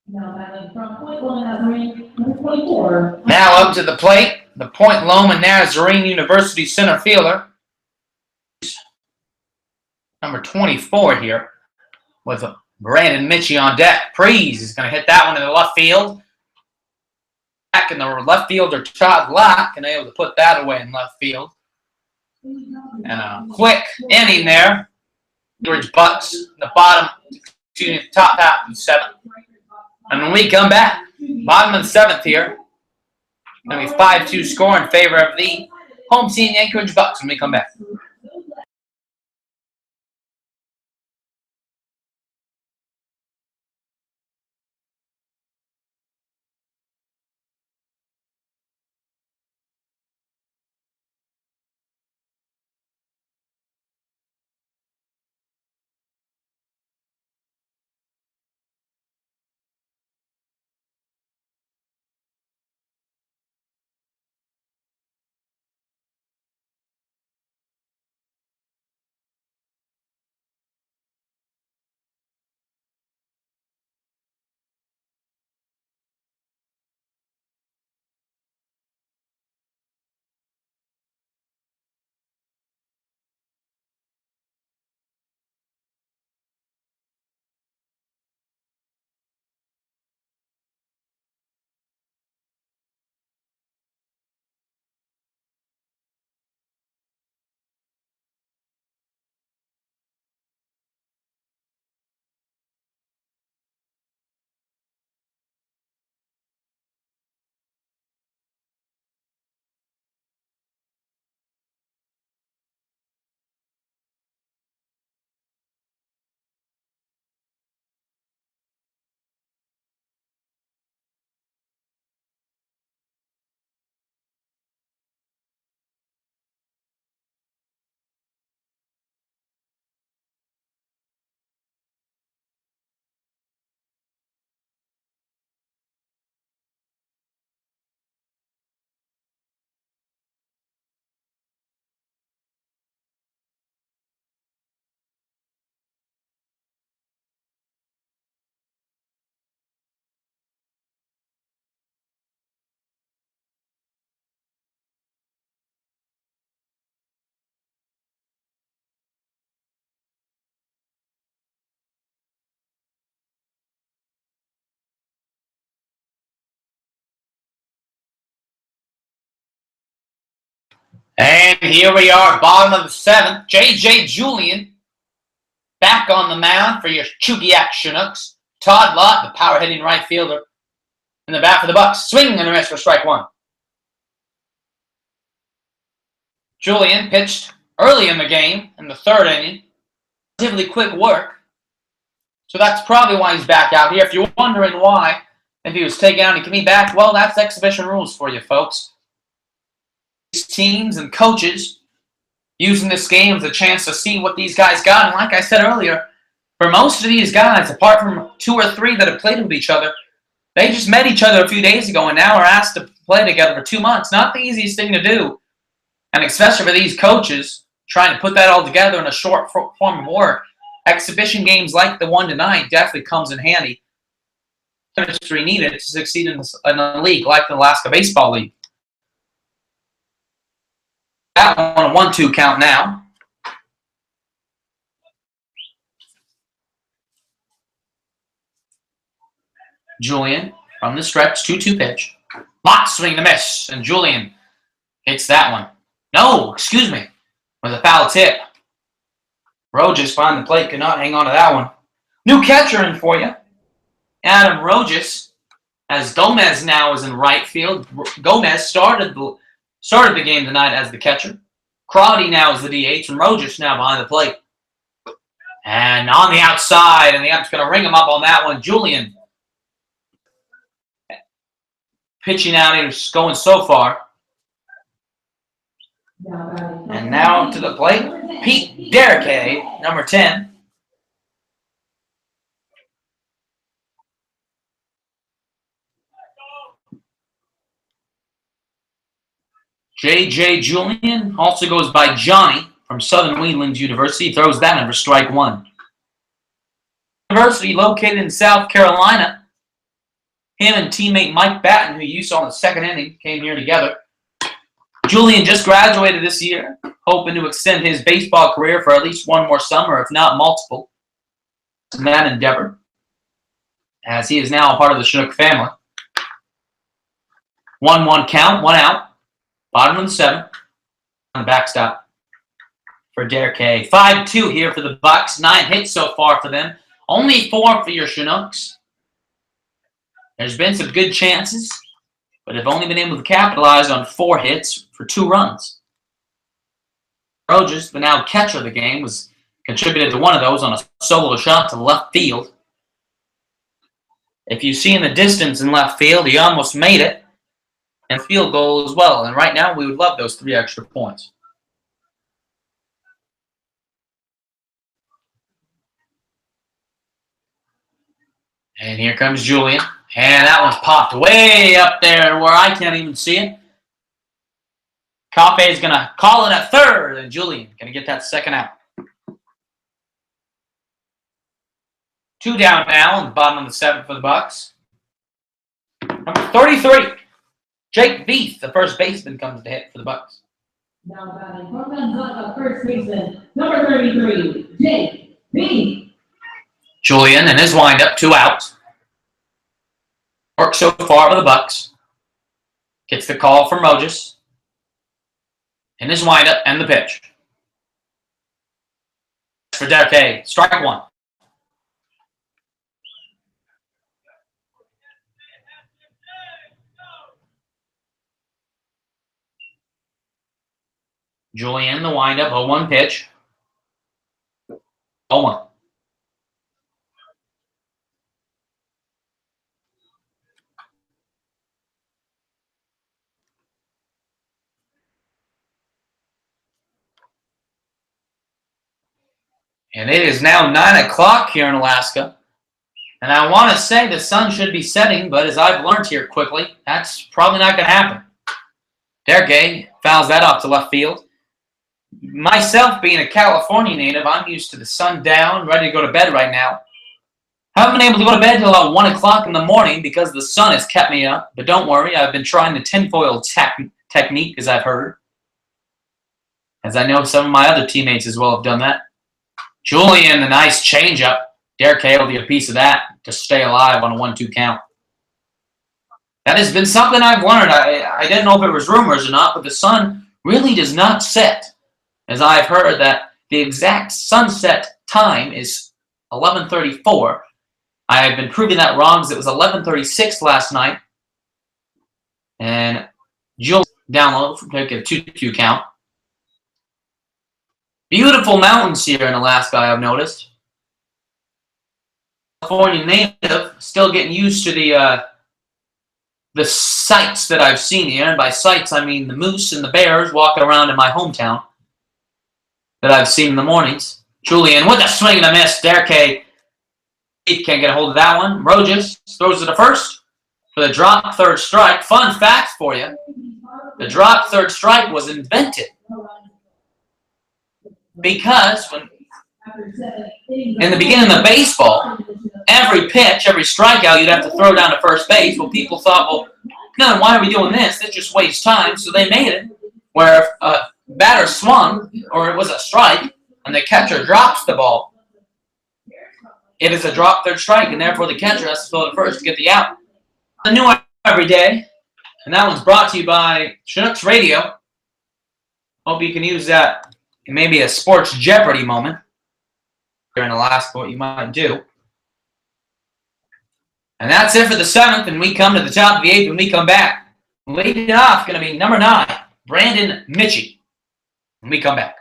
Now from Point Loma Nazarene, number 24. Now up to the plate, the Point Loma Nazarene University center fielder, number 24 here, with Brandon Mitchie on deck. Prees is going to hit that one in the left field. Back in the left fielder, Todd Locke, and able to put that away in left field. And a quick inning there. Anchorage Bucs, the top half of the 7th. And when we come back, bottom of the 7th here, going to be 5-2 score in favor of the home team, Anchorage Bucs, when we come back. And here we are, bottom of the 7th. J.J. Julian back on the mound for your Chugiak Chinooks. Todd Lott, the power-hitting right fielder, in the bat for the Bucs. Swing and a miss for strike 1. Julian pitched early in the game, in the 3rd inning. Relatively quick work. So that's probably why he's back out here. If you're wondering why, if he was taken out and he can be back, well, that's exhibition rules for you, folks. Teams and coaches using this game as a chance to see what these guys got. And like I said earlier, for most of these guys, apart from 2 or 3 that have played with each other, they just met each other a few days ago and now are asked to play together for 2 months. Not the easiest thing to do. And especially for these coaches, trying to put that all together in a short form of work. Exhibition games like the one tonight definitely comes in handy. Chemistry needed to succeed in a league like the Alaska Baseball League. That one a 1-2 count now. Julian from the stretch, 2-2 pitch. Lott swing to miss, and Julian Hits that one. No, excuse me. With a foul tip. Rojas behind the plate could not hang on to that one. New catcher in for you. Adam Rojas, as Gomez now is in right field. Gomez started the game tonight as the catcher. Crowdy now is the DH, and Rojas now behind the plate. And on the outside, and the Up's going to ring him up on that one. Julian pitching out, he's going so far. And now to the plate, Pete Derrick, number 10. J.J. Julian also goes by Johnny from Southern Wheatlands University. Throws that in for strike one. University located in South Carolina. Him and teammate Mike Batten, who you saw in the second inning, came here together. Julian just graduated this year, hoping to extend his baseball career for at least one more summer, if not multiple, in that endeavor, as he is now a part of the Chinook family. 1-1 count, 1 out. Bottom of the 7th. On the backstop for Derek Hay. 5-2 here for the Bucs. 9 hits so far for them. Only 4 for your Chinooks. There's been some good chances, but have only been able to capitalize on 4 hits for 2 runs. Rojas, the now catcher of the game, was contributed to one of those on a solo shot to left field. If you see in the distance in left field, he almost made it. And field goal as well. And right now, we would love those 3 extra points. And here comes Julian. And that one's popped way up there where I can't even see it. Coffey is going to call it at third. And Julian going to get that second out. 2 down now on the bottom of the 7th for the Bucs. Number 33. Jake Veith, the first baseman, comes to hit for the Bucs. Now batting from the first baseman, number 33, Jake Veith. Julian and his windup, 2 outs. Work so far for the Bucs. Gets the call from Rojas. And his windup and the pitch. For Derek Hay, strike 1. Julian, the windup, 0-1 pitch. 0-1. And it is now 9 o'clock here in Alaska. And I want to say the sun should be setting, but as I've learned here quickly, that's probably not going to happen. Derek fouls that off to left field. Myself, being a California native, I'm used to the sun down, ready to go to bed right now. Haven't been able to go to bed until about 1 o'clock in the morning because the sun has kept me up. But don't worry, I've been trying the tinfoil technique, as I've heard. As I know some of my other teammates as well have done that. Julian, the nice changeup. Derek will get a piece of that to stay alive on a 1-2 count. That has been something I've learned. I didn't know if it was rumors or not, but the sun really does not set. As I've heard that the exact sunset time is 11:34. I have been proving that wrong because it was 11:36 last night. And Jules down low for a 2-2 count. Beautiful mountains here in Alaska, I've noticed. California native, still getting used to the sights that I've seen here. And by sights, I mean the moose and the bears walking around in my hometown that I've seen in the mornings. Julian with a swing and a miss. Derek can't get a hold of that one. Rojas throws it to first for the drop third strike. Fun fact for you. The drop third strike was invented because in the beginning of baseball, every pitch, every strikeout, you'd have to throw down to first base. Well, people thought, well, no, why are we doing this? It just wastes time. So they made it where if a batter swung or it was a strike and the catcher drops the ball, it is a drop third strike, and therefore the catcher has to throw it first to get the out. A new one every day, and that one's brought to you by Chinooks Radio. Hope you can use that in maybe a sports Jeopardy moment during Alaska, what you might do. And that's it for the 7th, and we come to the top of the 8th when we come back. Leading off going to be number 9, Brandon Mitchie, when we come back.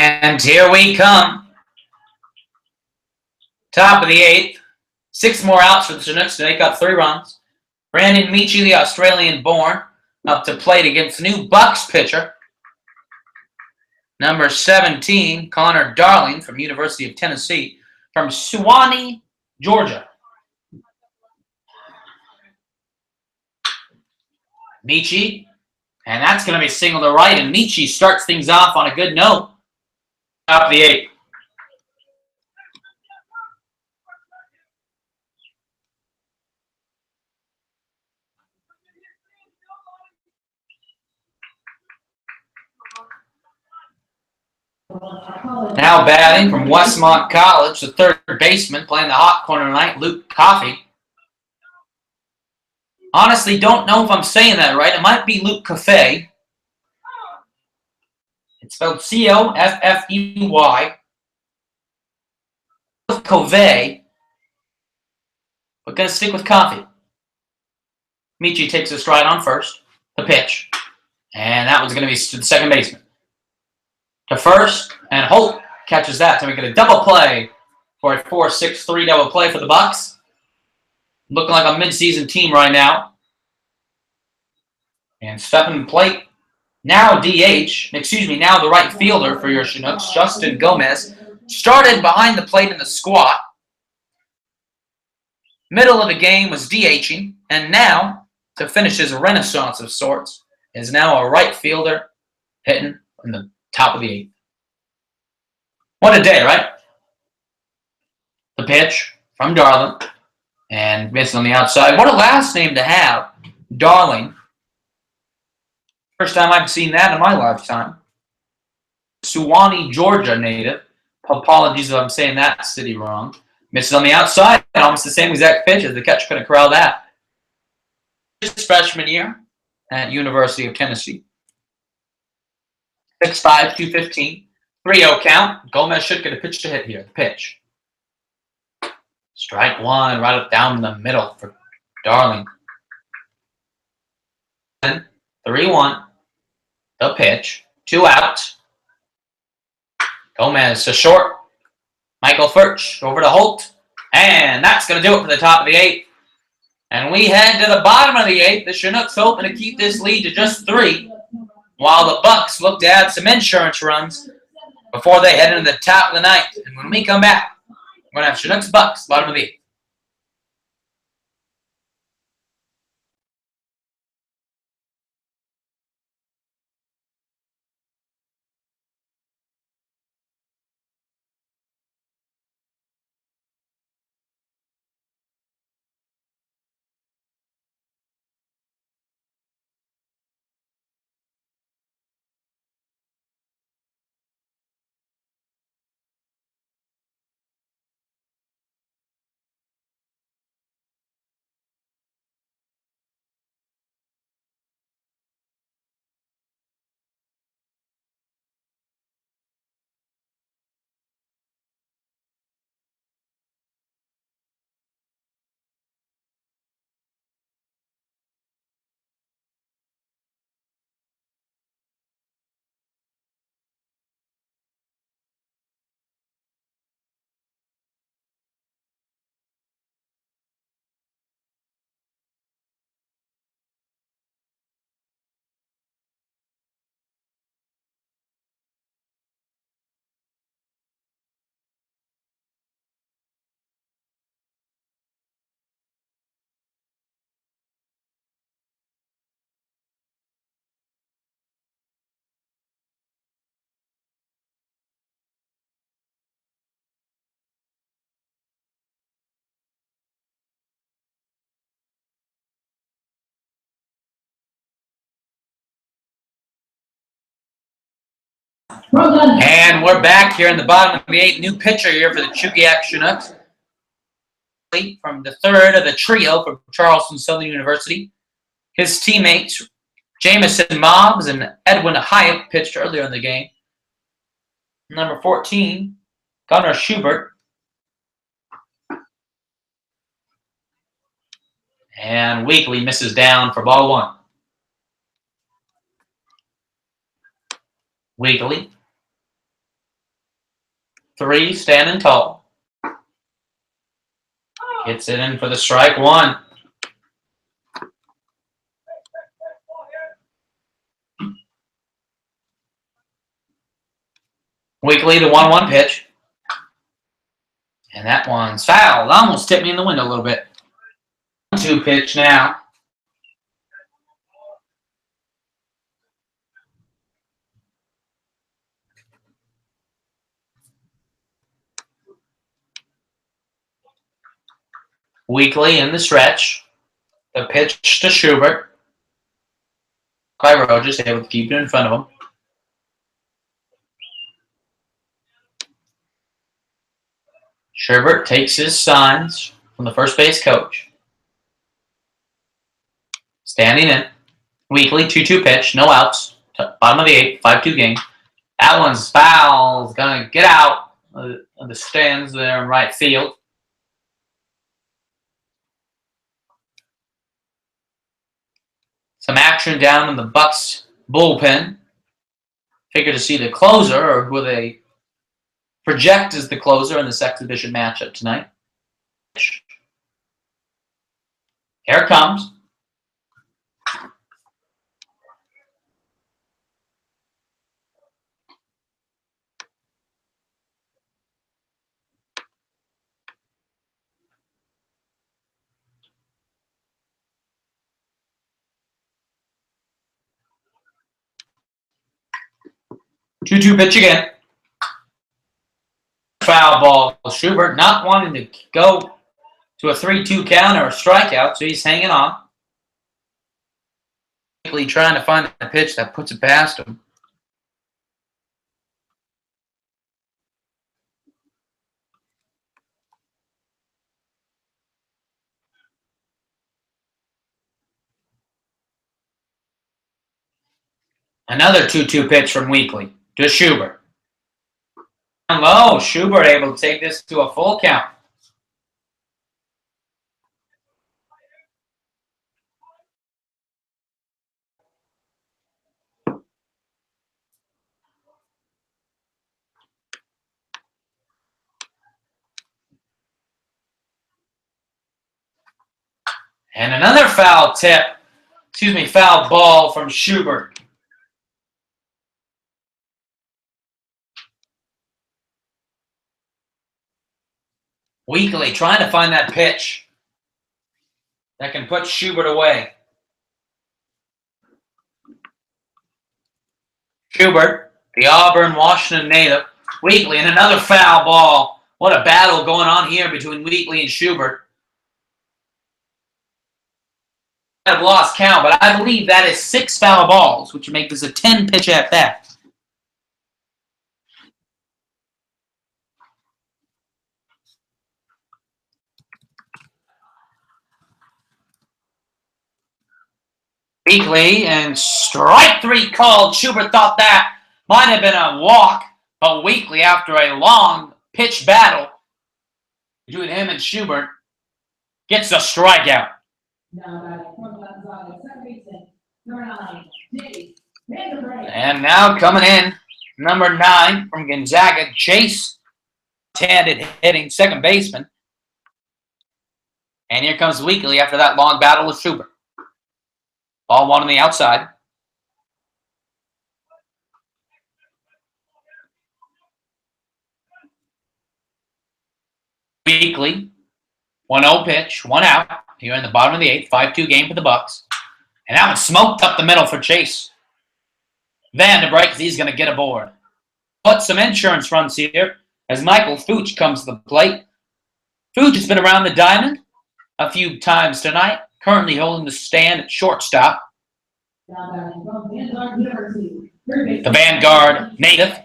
And here we come. Top of the 8th. 6 more outs for the Chinooks to make up 3 runs. Brandon Mitchie, the Australian-born, up to plate against the new Bucs pitcher, number 17, Connor Darling from University of Tennessee, from Suwanee, Georgia. Mitchie, and that's going to be single to right, and Mitchie starts things off on a good note. Top of the 8th. Now batting from Westmont College, the third baseman, playing the hot corner tonight, Luke Coffey. Honestly, don't know if I'm saying that right. It might be Luke Coffey. It's spelled C-O-F-F-E-Y. Covey. We're going to stick with Coffey. Mitchie takes a stride on first. The pitch. And that one's going to be to the second baseman. To first, and Holt catches that. So we get a double play for a 4-6-3 double play for the Bucs. Looking like a midseason team right now. And stepping plate. Now DH, now the right fielder for your Chinooks, Justin Gomez, started behind the plate in the squat. Middle of the game was DHing, and now, to finish his renaissance of sorts, is now a right fielder hitting in the top of the 8th. What a day, right? The pitch from Darling, and missed on the outside. What a last name to have, Darling. First time I've seen that in my lifetime. Suwanee, Georgia native. Apologies if I'm saying that city wrong. Missed on the outside, almost the same exact pitch as the catcher couldn't corral that. His freshman year at University of Tennessee. 6'5", 215, 3-0 count. Gomez should get a pitch to hit here. The pitch. Strike one, right up down the middle for Darling. 3-1. The pitch. 2 outs. Gomez to short. Michael Furch over to Holt. And that's going to do it for the top of the 8th. And we head to the bottom of the 8th. The Chinooks hoping to keep this lead to just 3, while the Bucs look to add some insurance runs before they head into the top of the 9th. And when we come back, we're going to have Chinooks Bucs, bottom of the 8th. And we're back here in the bottom of the 8th. New pitcher here for the Chugiak Chinooks. From the third of the trio from Charleston Southern University. His teammates, Jamison Mobbs and Edwin Hyatt, pitched earlier in the game. Number 14, Gunnar Schubert. And Weekly misses down for ball 1. Weekly. 3, standing tall. Gets it in for the strike 1. Weekly, the 1-1 pitch. And that one's fouled. Almost tipped me in the window a little bit. 2 pitch now. Weekly in the stretch. The pitch to Schubert. By Rogers, able to keep it in front of him. Schubert takes his signs from the first base coach. Standing in. Weekly, 2-2 pitch, no outs. Bottom of the 8th, 5-2 game. That one's foul. Going to get out of the stands there in right field. Some action down in the Bucs bullpen. Figure to see the closer, or who they project as the closer in this exhibition matchup tonight. Here it comes. Two-two pitch again. Foul ball. Schubert not wanting to go to a 3-2 count or a strikeout, so he's hanging on. Trying to find a pitch that puts it past him. Another 2-2 pitch from Weekly to Schubert. Down low, Schubert able to take this to a full count. And another foul ball from Schubert. Weekly trying to find that pitch that can put Schubert away. Schubert, the Auburn, Washington native. Weekly and another foul ball. What a battle going on here between Weekly and Schubert. I've lost count, but I believe that is 6 foul balls, which would make this a 10-pitch at bat. Weekly and strike 3 called. Schubert thought that might have been a walk, but Weekly, after a long pitch battle between him and Schubert, gets a strikeout. And now coming in, number 9 from Gonzaga, Jace, handed hitting second baseman. And here comes Weekly after that long battle with Schubert. Ball 1 on the outside. Weekly, 1-0 pitch, 1 out. Here in the bottom of the 8th, 5-2 game for the Bucs. And that one smoked up the middle for Chase. Van de Break, he's going to get aboard. Put some insurance runs here as Michael Fooch comes to the plate. Fooch has been around the diamond a few times tonight, currently holding the stand at shortstop. The Vanguard native,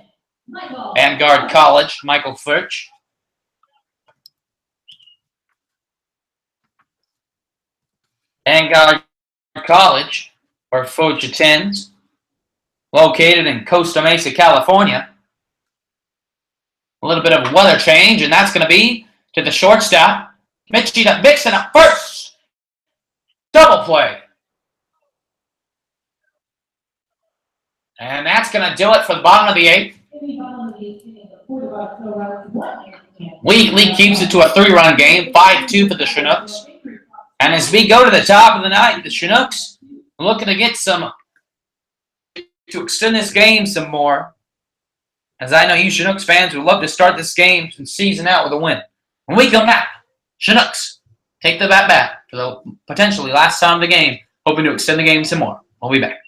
Vanguard College, Michael Furch. Vanguard College, where Furch attends, located in Costa Mesa, California. A little bit of a weather change, and that's going to be to the shortstop. Mixon up first. Double play. And that's going to do it for the bottom of the 8th. Wheatley keeps it to a 3-run game, 5-2 for the Chinooks. And as we go to the top of the night, the Chinooks are looking to get to extend this game some more. As I know you Chinooks fans would love to start this game and season out with a win. When we come back, Chinooks take the bat back for the potentially last time of the game, hoping to extend the game some more. We'll be back.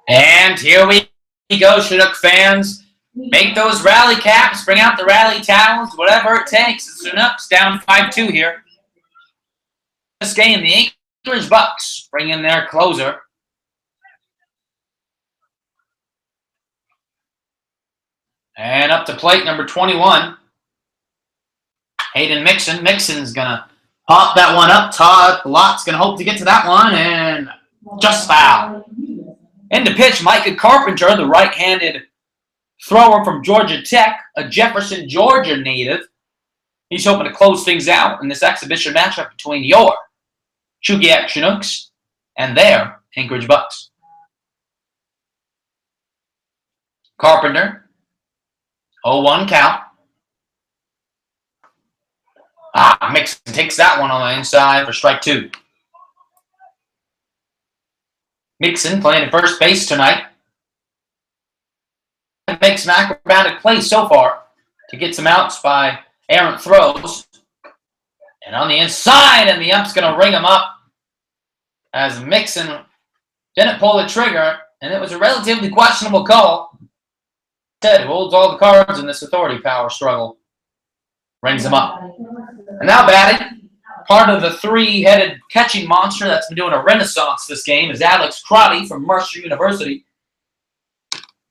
And here we go, Chinook fans. Make those rally caps, bring out the rally towels, whatever it takes. The Chinooks down 5-2 here. This game, the Anchorage Bucs bring in their closer. And up to plate number 21, Hayden Mixon. Mixon's going to pop that one up. Todd Lott's going to hope to get to that one, and just foul. Into pitch, Micah Carpenter, the right-handed thrower from Georgia Tech, a Jefferson, Georgia native. He's hoping to close things out in this exhibition matchup between your Chugiak Chinooks and their Anchorage Bucs. Carpenter, 0-1 count. Mixon takes that one on the inside for strike 2. Mixon playing at first base tonight. Makes some acrobatic plays so far to get some outs by errant throws. And on the inside, and the ump's going to ring him up as Mixon didn't pull the trigger, and it was a relatively questionable call. Ted, who holds all the cards in this authority power struggle, rings him up. And now batting, part of the 3-headed catching monster that's been doing a renaissance this game is Alex Crotty from Mercer University.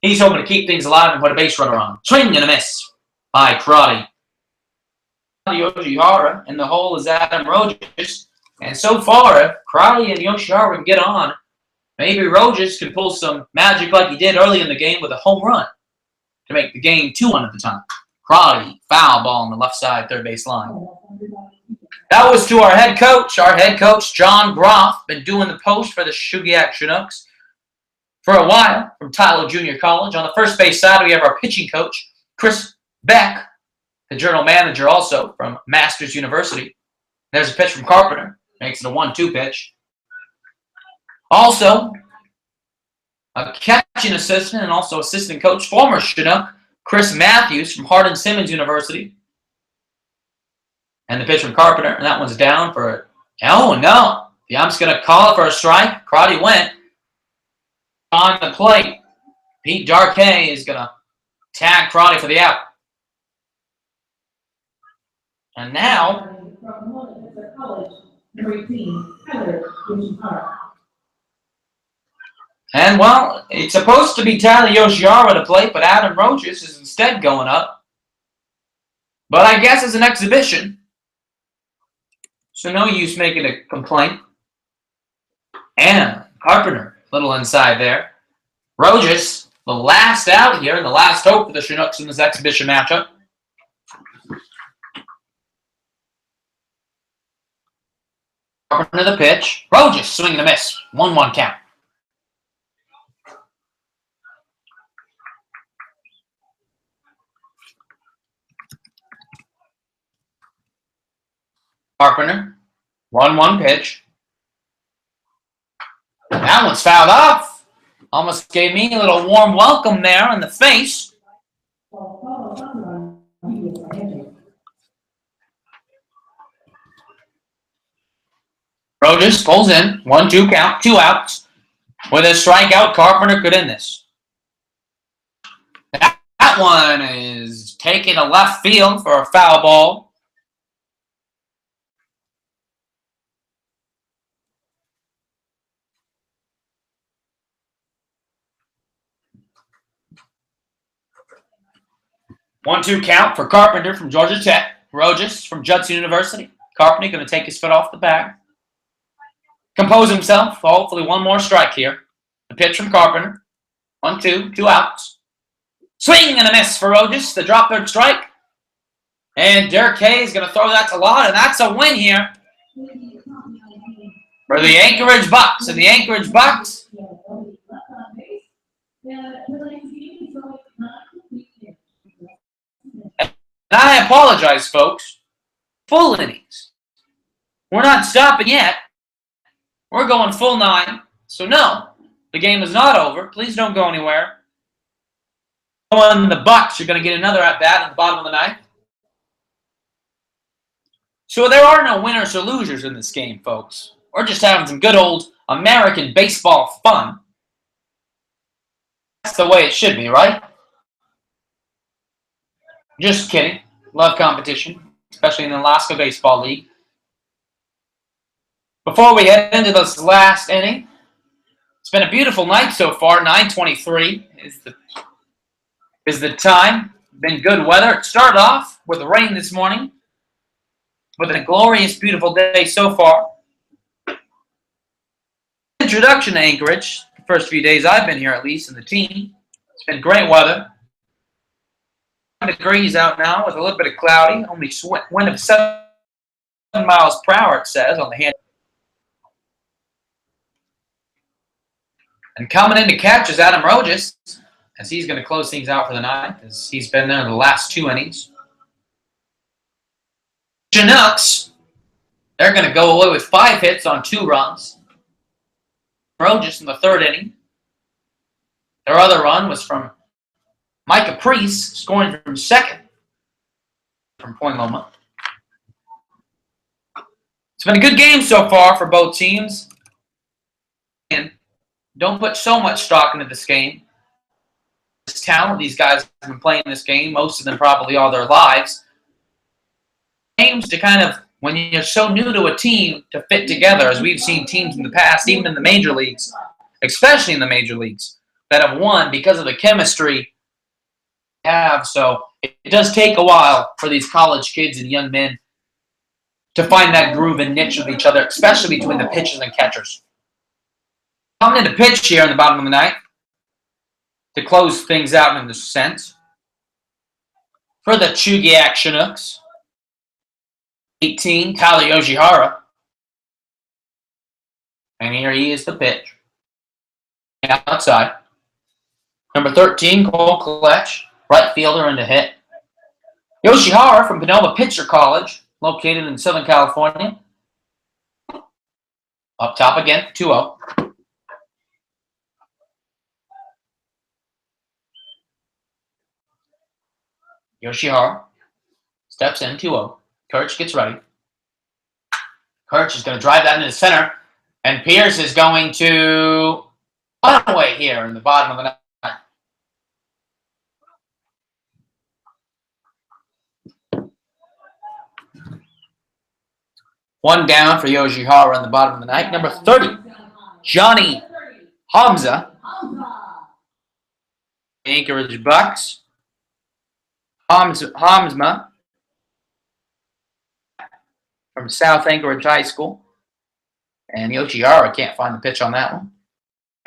He's hoping to keep things alive and put a base runner on. Swing and a miss by Crotty. Yoshihara, and the hole is Adam Rojas. And so far, if Crotty and Yoshihara can get on, maybe Rojas can pull some magic like he did early in the game with a home run to make the game 2-1 at the time. Crotty, foul ball on the left side third base line. That was to our head coach, John Groff, been doing the post for the Chugiak Chinooks for a while from Tyler Junior College. On the first base side, we have our pitching coach, Chris Beck, the journal manager also from Masters University. There's a pitch from Carpenter. Makes it a 1-2 pitch. Also, a catching assistant and also assistant coach, former Chinook, Chris Matthews from Hardin-Simmons University. And the pitch from Carpenter, and that one's down for, oh no. The ump's going to call it for a strike. Crotty went on the plate. Pete Darkay is going to tag Crotty for the out. And now, and well, it's supposed to be Tyler Yoshihara to play, but Adam Rojas is instead going up. But I guess it's an exhibition, so no use making a complaint. And Carpenter, little inside there. Rojas, the last out here, and the last hope for the Chinooks in this exhibition matchup. Carpenter the pitch. Rojas swing and a miss. 1-1 count. Carpenter. 1-1 pitch. That one's fouled off. Almost gave me a little warm welcome there in the face. Rojas pulls in. 1-2 count. 2 outs. With a strikeout, Carpenter could end this. That one is taken to left field for a foul ball. One-two count for Carpenter from Georgia Tech. Rojas from Judson University. Carpenter going to take his foot off the bag. Compose himself. Hopefully one more strike here. The pitch from Carpenter. 1-2. 2 outs. Swing and a miss for Rojas. The drop third strike. And Derek Hay is going to throw that to Lott, and that's a win here for the Anchorage Bucs. And the Anchorage Bucs and I apologize, folks. Full innings. We're not stopping yet. We're going full 9. So no, the game is not over. Please don't go anywhere. On the Bucs, you're going to get another at bat at the bottom of the 9th. So there are no winners or losers in this game, folks. We're just having some good old American baseball fun. That's the way it should be, right? Just kidding. Love competition, especially in the Alaska Baseball League. Before we head into this last inning, it's been a beautiful night so far. 9:23 is the time. Been good weather. It started off with the rain this morning, with a glorious, beautiful day so far. Introduction to Anchorage. The first few days I've been here, at least, in the team. It's been great weather. Degrees out now with a little bit of cloudy. Only wind of 7 miles per hour, it says, on the hand. And coming in to catch is Adam Rojas, as he's going to close things out for the 9th, as he's been there in the last 2 innings. Chinooks, they're going to go away with 5 hits on 2 runs. Rojas in the 3rd inning. Their other run was from Micah Priest, scoring from 2nd from Point Loma. It's been a good game so far for both teams. And don't put so much stock into this game. This talent, these guys have been playing this game, most of them probably all their lives. Games to kind of, when you're so new to a team, to fit together, as we've seen teams in the past, even in the major leagues, especially in the major leagues, that have won because of the chemistry they have. So it does take a while for these college kids and young men to find that groove and niche with each other, especially between the pitchers and catchers. Coming into pitch here in the bottom of the 9th to close things out in the sense. For the Chugiak Chinooks, 18, Tyler Yoshihara. And here he is the pitch. Outside. Number 13, Cole Kletch, right fielder and a hit. Yoshihara from Pinoma Pitzer College, located in Southern California. Up top again, 2-0. Yoshihara steps in, 2-0. Kurtz gets ready. Kurtz is going to drive that into the center. And Pierce is going to run away here in the bottom of the net. One down for Yoshihara in the bottom of the ninth. Number 30, Johnny Hamza. Anchorage Bucs. Hamza from South Anchorage High School. And Yoshihara can't find the pitch on that one. In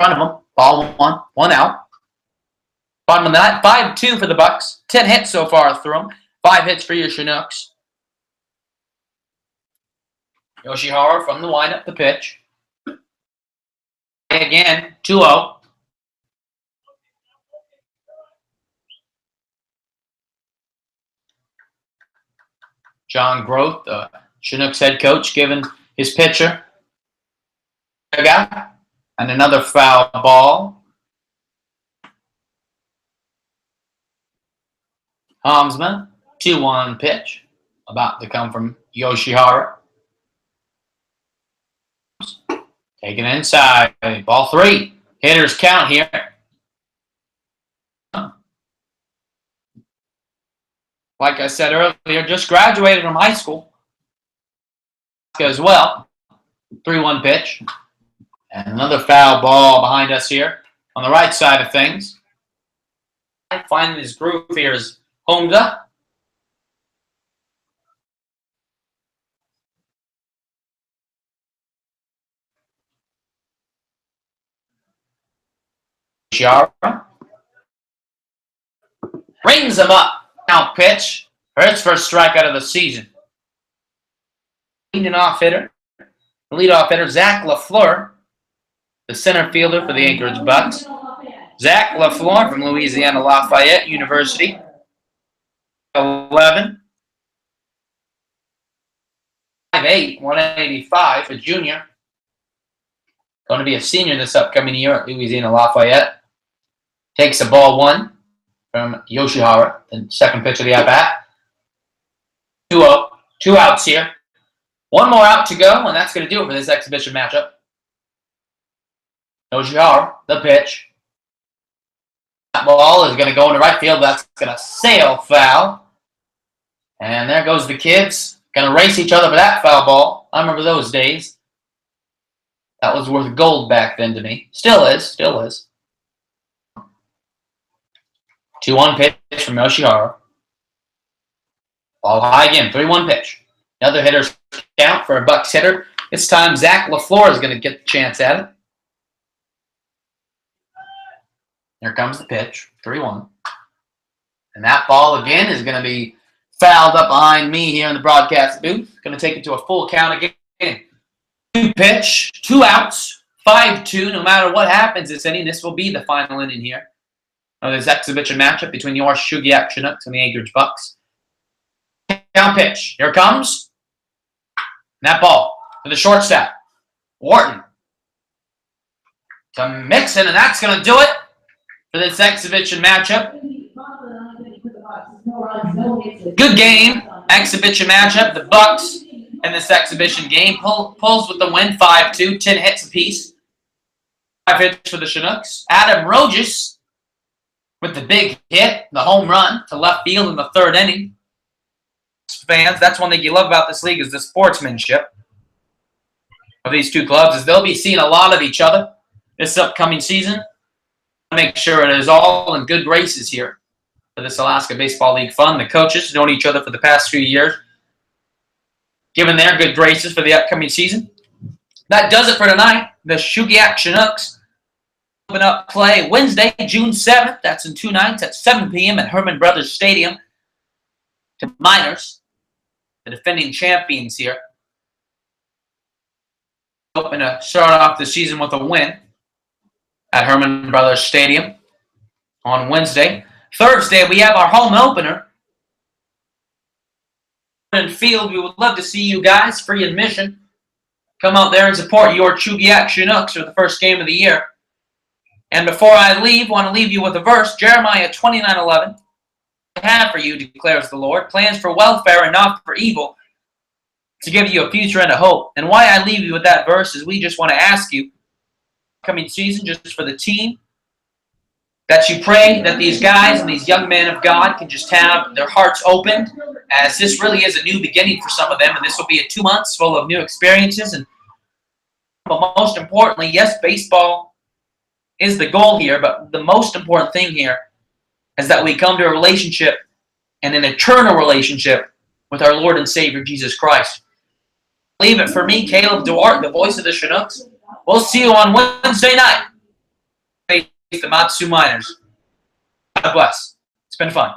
front of him, ball one out. Bottom of the ninth, 5-2 for the Bucs. 10 hits so far through them. 5 hits for your Chinooks. Yoshihara from the windup, the pitch. Again, 2-0. John Groth, the Chinooks head coach, giving his pitcher a guy. And another foul ball. Hamsman, 2-1 pitch. About to come from Yoshihara. Taken inside. Ball 3. Hitters count here. Like I said earlier, just graduated from high school as well. 3-1 pitch. And another foul ball behind us here on the right side of things. Finding his groove here is Honda. Shara rings him up. Now pitch for his first strikeout of the season. Leading off hitter. The leadoff hitter, Zach LaFleur, the center fielder for the Anchorage Bucs. Zach LaFleur from Louisiana Lafayette University. 11. 5'8", 185, a junior. Going to be a senior this upcoming year at Louisiana Lafayette. Takes a ball 1 from Yoshihara, the second pitch of the at-bat. 2-0. 2 outs here. 1 more out to go, and that's going to do it for this exhibition matchup. Yoshihara, the pitch. That ball is going to go into right field. That's going to sail foul. And there goes the kids. Going to race each other for that foul ball. I remember those days. That was worth gold back then to me. Still is. Still is. 2-1 pitch from Yoshihara. Ball high again. 3-1 pitch. Another hitter's count for a Bucs hitter. This time Zach LaFleur is going to get the chance at it. Here comes the pitch. 3-1. And that ball again is going to be fouled up behind me here in the broadcast booth. Going to take it to a full count again. 2 pitch. 2 outs. 5-2. No matter what happens this inning, this will be the final inning here of this exhibition matchup between your Chugiak Chinooks and the Anchorage Bucs. Count pitch. Here it comes. And that ball to the shortstop. Wharton. To Mixon, and that's going to do it for this exhibition matchup. Good game. Exhibition matchup. The Bucs in this exhibition game pulls with the win. 5-2. 10 hits apiece. 5 hits for the Chinooks. Adam Rojas with the big hit, the home run to left field in the 3rd inning. Fans, that's one thing you love about this league is the sportsmanship of these two clubs, is they'll be seeing a lot of each other this upcoming season. Make sure it is all in good graces here for this Alaska Baseball League fun. The coaches known each other for the past few years, given their good graces for the upcoming season. That does it for tonight. The Chugiak Chinooks open up play Wednesday, June 7th. That's in 2 nights at 7 p.m. at Herman Brothers Stadium. To Miners, the defending champions here. Hoping to start off the season with a win at Herman Brothers Stadium on Wednesday. Thursday, we have our home opener. In field, we would love to see you guys. Free admission. come out there and support your Chugiak Chinooks for the first game of the year. And before I leave, I want to leave you with a verse, Jeremiah 29:11. I have for you, declares the Lord, plans for welfare and not for evil, to give you a future and a hope. And why I leave you with that verse is we just want to ask you, coming season, just for the team, that you pray that these guys and these young men of God can just have their hearts opened, as this really is a new beginning for some of them, and this will be a 2 months full of new experiences. But most importantly, yes, baseball is the goal here, but the most important thing here is that we come to a relationship, and an eternal relationship, with our Lord and Savior, Jesus Christ. Leave it for me, Caleb Duarte, the voice of the Chinooks. We'll see you on Wednesday night. Face the Matsu Miners. God bless. It's been fun.